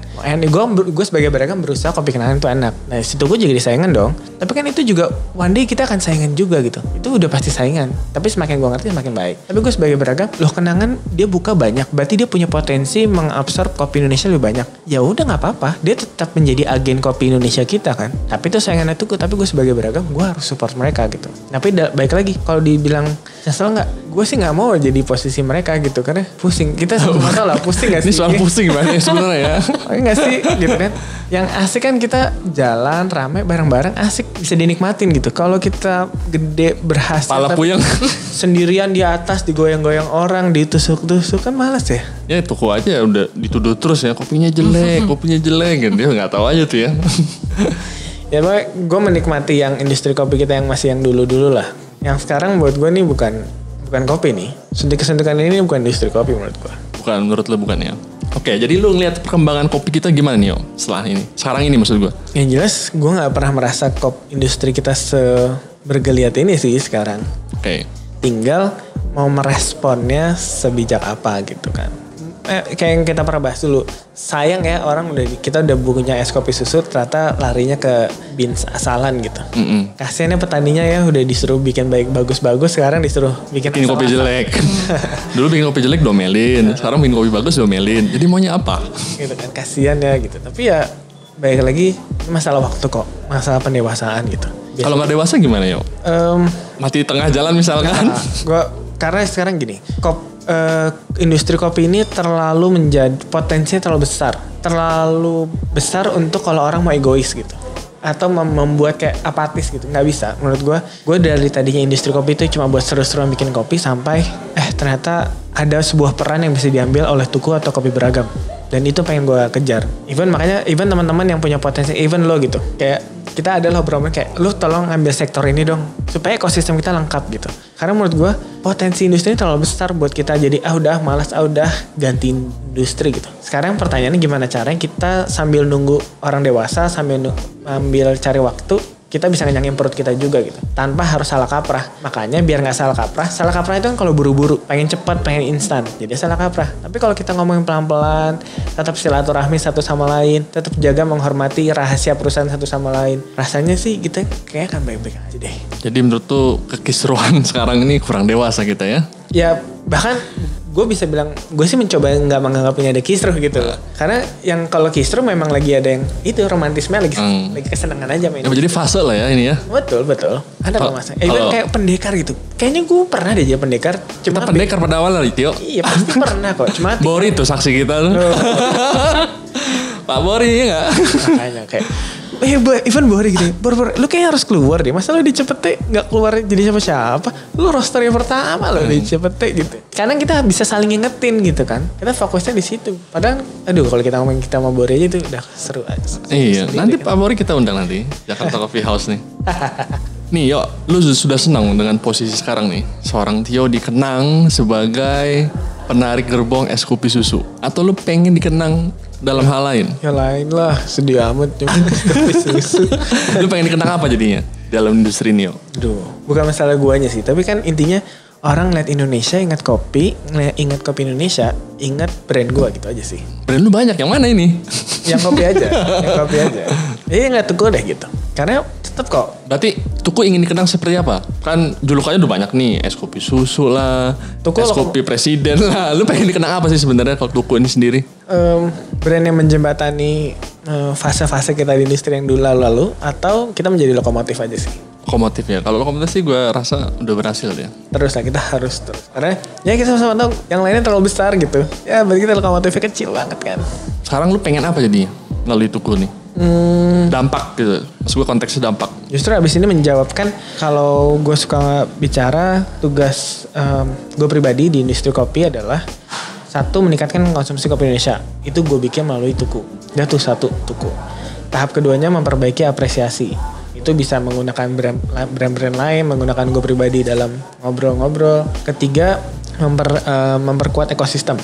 [SPEAKER 3] Gue sebagai Beragam berusaha kopi kenangan itu enak. Nah si Tuku juga disaingan dong. Tapi kan itu juga one day kita akan saingan juga gitu. Itu udah pasti saingan. Tapi semakin gue ngerti semakin baik. Tapi gue sebagai Beragam, kenangan dia buka banyak. Berarti dia punya potensi mengabsorb kopi Indonesia lebih banyak. Ya udah nggak apa-apa. Dia tetap menjadi agen kopi Indonesia kita kan. Tapi itu saingannya Tuku. Tapi gue sebagai Beragam, gue harus support mereka gitu. Tapi baik lagi kalau dibilang nyesel nggak, gue sih nggak mau jadi posisi mereka gitu karena pusing. Kita semua tahu lah pusing nggak sih?
[SPEAKER 2] Ini soal pusing banget sebenarnya ya.
[SPEAKER 3] Nggak sih gitu kan? Yang asik kan kita jalan rame bareng-bareng, asik bisa dinikmatin gitu. Kalau kita gede berhasil
[SPEAKER 2] pala puyeng
[SPEAKER 3] sendirian di atas digoyang-goyang orang, ditusuk-tusuk kan malas ya.
[SPEAKER 2] Ya Tuku aja udah dituduh terus ya kopinya jelek gitu. Dia nggak tahu aja tuh ya.
[SPEAKER 3] Ya gue menikmati yang industri kopi kita yang masih yang dulu-dulu lah. Yang sekarang buat gue nih bukan kopi nih. Suntik-suntikan ini bukan industri kopi menurut gue.
[SPEAKER 2] Bukan, menurut lo bukan ya? Oke, jadi lu ngeliat perkembangan kopi kita gimana nih Yo setelah ini? Sekarang ini maksud gue.
[SPEAKER 3] Yang jelas gue gak pernah merasa industri kita sebergeliat ini sih sekarang.
[SPEAKER 2] Oke.
[SPEAKER 3] Tinggal mau meresponnya sebijak apa gitu kan. Kayak yang kita pernah bahas dulu. Sayang ya orang kita udah punya es kopi susu ternyata larinya ke beans asalan gitu. Kasiannya petaninya ya udah disuruh bikin bagus-bagus, sekarang disuruh bikin
[SPEAKER 2] kopi jelek. Dulu bikin kopi jelek domelin, sekarang bikin kopi bagus domelin. Jadi maunya apa?
[SPEAKER 3] Gitu kan, kasian ya gitu. Tapi ya balik lagi masalah waktu kok, masalah pendewasaan gitu.
[SPEAKER 2] Kalau nggak dewasa gimana Yo? Mati di tengah jalan misalkan?
[SPEAKER 3] Karena sekarang gini, industri kopi ini potensinya terlalu besar untuk kalau orang mau egois gitu, atau membuat kayak apatis gitu. Nggak bisa menurut gue dari tadinya industri kopi itu cuma buat seru-seruan bikin kopi sampai ternyata ada sebuah peran yang bisa diambil oleh tuku atau kopi beragam, dan itu pengen gue kejar. Even teman-teman yang punya potensi, even lo gitu, kayak kita adalah obrolan kayak lu tolong ambil sektor ini dong supaya ekosistem kita lengkap gitu. Karena menurut gue potensi industri ini terlalu besar buat kita jadi udah malas udah ganti industri gitu. Sekarang pertanyaannya gimana caranya kita sambil nunggu orang dewasa, sambil cari waktu, kita bisa ngenyangin perut kita juga gitu tanpa harus salah kaprah. Makanya biar nggak salah kaprah itu kan kalau buru-buru pengen cepat, pengen instan, jadi salah kaprah. Tapi kalau kita ngomongin pelan-pelan, tetap silaturahmi satu sama lain, tetap jaga menghormati rahasia perusahaan satu sama lain, rasanya sih kita kayak akan baik-baik aja deh.
[SPEAKER 2] Jadi menurut tuh kekisruan sekarang ini kurang dewasa kita ya?
[SPEAKER 3] Ya bahkan gue bisa bilang, gue sih mencoba nggak menganggap ini ada kisruh gitu. Karena yang kalau kisruh memang lagi ada yang itu romantisme lagi kesenangan aja main.
[SPEAKER 2] Ya, jadi fase lah ya ini ya.
[SPEAKER 3] Betul. Ada masa. Even kayak pendekar gitu. Kayaknya gue pernah deh jadi pendekar.
[SPEAKER 2] Kita pendekar pada awal lah Tio.
[SPEAKER 3] Iya pasti pernah kok. Cuma
[SPEAKER 2] Bori tuh saksi kita tuh. Pak Bori ya nggak?
[SPEAKER 3] Makanya kayak even Bori gitu. Bor, lu kayak harus keluar deh. Masa lu di Cepete gak keluar jadi siapa-siapa? Lu roster yang pertama lu di Cepete gitu. Karena kita bisa saling ngingetin gitu kan. Kita fokusnya di situ. Padahal kalau kita ngomongin kita sama Bori aja itu udah seru aja.
[SPEAKER 2] Iya, nanti Pak Bori kita undang nanti. Jakarta Coffee House nih. Nih Yo, lu sudah senang dengan posisi sekarang nih. Seorang Tio dikenang sebagai penarik gerbong es kopi susu. Atau lu pengen dikenang dalam hal lain?
[SPEAKER 3] Ya lain lah, sedih amat cuma kopi susu.
[SPEAKER 2] Lu pengen dikenang apa jadinya dalam industri ini Yo?
[SPEAKER 3] Bukan masalah guanya sih, tapi kan intinya orang lihat Indonesia ingat kopi Indonesia, ingat brand gua gitu aja sih.
[SPEAKER 2] Brand lu banyak, yang mana ini?
[SPEAKER 3] Yang kopi aja. Nggak Tuku deh gitu. Karena tetap kok.
[SPEAKER 2] Berarti Tuku ingin dikenang seperti apa? Kan julukannya udah banyak nih, es kopi susu lah, es kopi presiden lah. Lu pengen dikenang apa sih sebenarnya kalau Tuku ini sendiri?
[SPEAKER 3] Brand yang menjembatani fase-fase kita di industri yang dulu lalu, atau kita menjadi lokomotif aja sih?
[SPEAKER 2] Lokomotif ya. Kalau lokomotif sih gue rasa udah berhasil ya.
[SPEAKER 3] Terus lah, kita harus terus. Karena ya kita sama-sama tahu yang lainnya terlalu besar gitu. Ya berarti kita lokomotifnya kecil banget kan.
[SPEAKER 2] Sekarang lu pengen apa jadinya melalui Tuku nih? Dampak gitu. Maksud gue konteksnya dampak.
[SPEAKER 3] Justru abis ini menjawabkan, kalau gue suka bicara, tugas gue pribadi di industri kopi adalah satu, meningkatkan konsumsi kopi Indonesia. Itu gue bikin melalui Tuku. Satu, Tuku. Tahap keduanya memperbaiki apresiasi. Itu bisa menggunakan brand-brand lain, menggunakan gue pribadi dalam ngobrol-ngobrol. Ketiga, memperkuat ekosistem.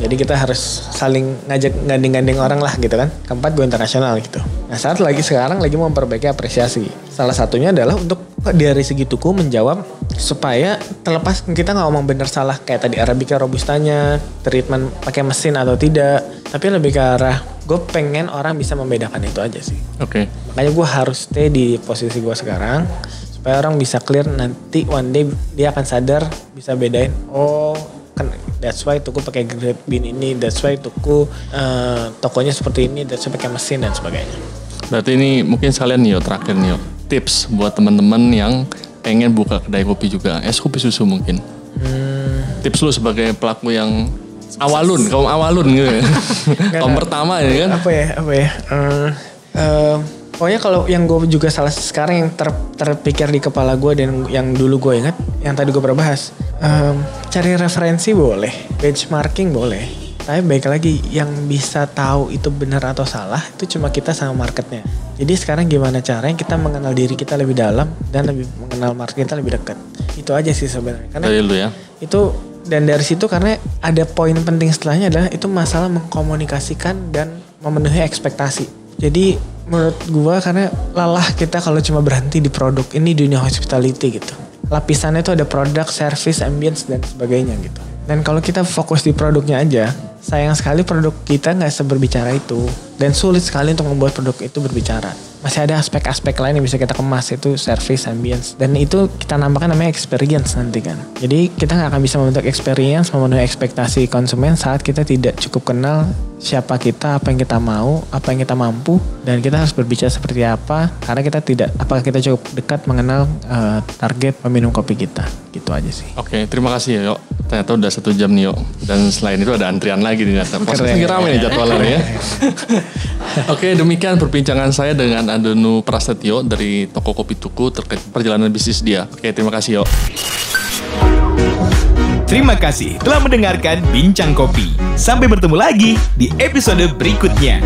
[SPEAKER 3] Jadi kita harus saling ngajak gandeng-gandeng orang lah gitu kan. Keempat, gue internasional gitu. Nah sekarang lagi memperbaiki apresiasi. Salah satunya adalah untuk dari segi Tuku menjawab supaya terlepas kita nggak ngomong bener salah kayak tadi Arabica Robustanya, treatment pakai mesin atau tidak, tapi lebih ke arah gue pengen orang bisa membedakan itu aja sih.
[SPEAKER 2] Oke.
[SPEAKER 3] Makanya gue harus stay di posisi gue sekarang supaya orang bisa clear, nanti one day dia akan sadar bisa bedain. Oh kan that's why Tuku pakai grade bean ini, that's why Tuku tokonya seperti ini, that's why pakai mesin dan sebagainya.
[SPEAKER 2] Berarti ini mungkin sekalian nih terakhir nih tips buat teman-teman yang pengen buka kedai kopi juga, es kopi susu mungkin. Tips lu sebagai pelaku yang kaum awalun gitu ya. Kaum pertama ya kan.
[SPEAKER 3] Apa ya. Pokoknya kalau yang gue juga salah sekarang yang terpikir di kepala gue dan yang dulu gue ingat, yang tadi gue pernah bahas, cari referensi boleh, benchmarking boleh, Tapi baik lagi, yang bisa tahu itu benar atau salah itu cuma kita sama marketnya. Jadi sekarang gimana caranya kita mengenal diri kita lebih dalam dan lebih mengenal market kita lebih dekat. Itu aja sih sebenarnya. Karena itu, dan dari situ karena ada poin penting setelahnya adalah itu masalah mengkomunikasikan dan memenuhi ekspektasi. Jadi menurut gua karena lelah kita kalau cuma berhenti di produk, ini dunia hospitality gitu. Lapisannya itu ada produk, service, ambience dan sebagainya gitu. Dan kalau kita fokus di produknya aja, sayang sekali produk kita nggak seberbicara itu. Dan sulit sekali untuk membuat produk itu berbicara. Masih ada aspek-aspek lain yang bisa kita kemas, itu service, ambience. Dan itu kita namakan namanya experience nanti kan. Jadi kita nggak akan bisa membentuk experience, memenuhi ekspektasi konsumen saat kita tidak cukup kenal siapa kita, apa yang kita mau, apa yang kita mampu. Dan kita harus berbicara seperti apa. Karena kita tidak, apakah kita cukup dekat mengenal target peminum kopi kita. Gitu aja sih.
[SPEAKER 2] Oke, terima kasih ya Yo. Ternyata udah 1 jam nih Yo. Dan selain itu ada antrian lagi nih. Pasti lagi rame nih jadwalnya ya. Oke, demikian perbincangan saya dengan Andonu Prasetyo dari Toko Kopi Tuku terkait perjalanan bisnis dia. Oke, terima kasih Yo.
[SPEAKER 1] Terima kasih telah mendengarkan Bincang Kopi. Sampai bertemu lagi di episode berikutnya.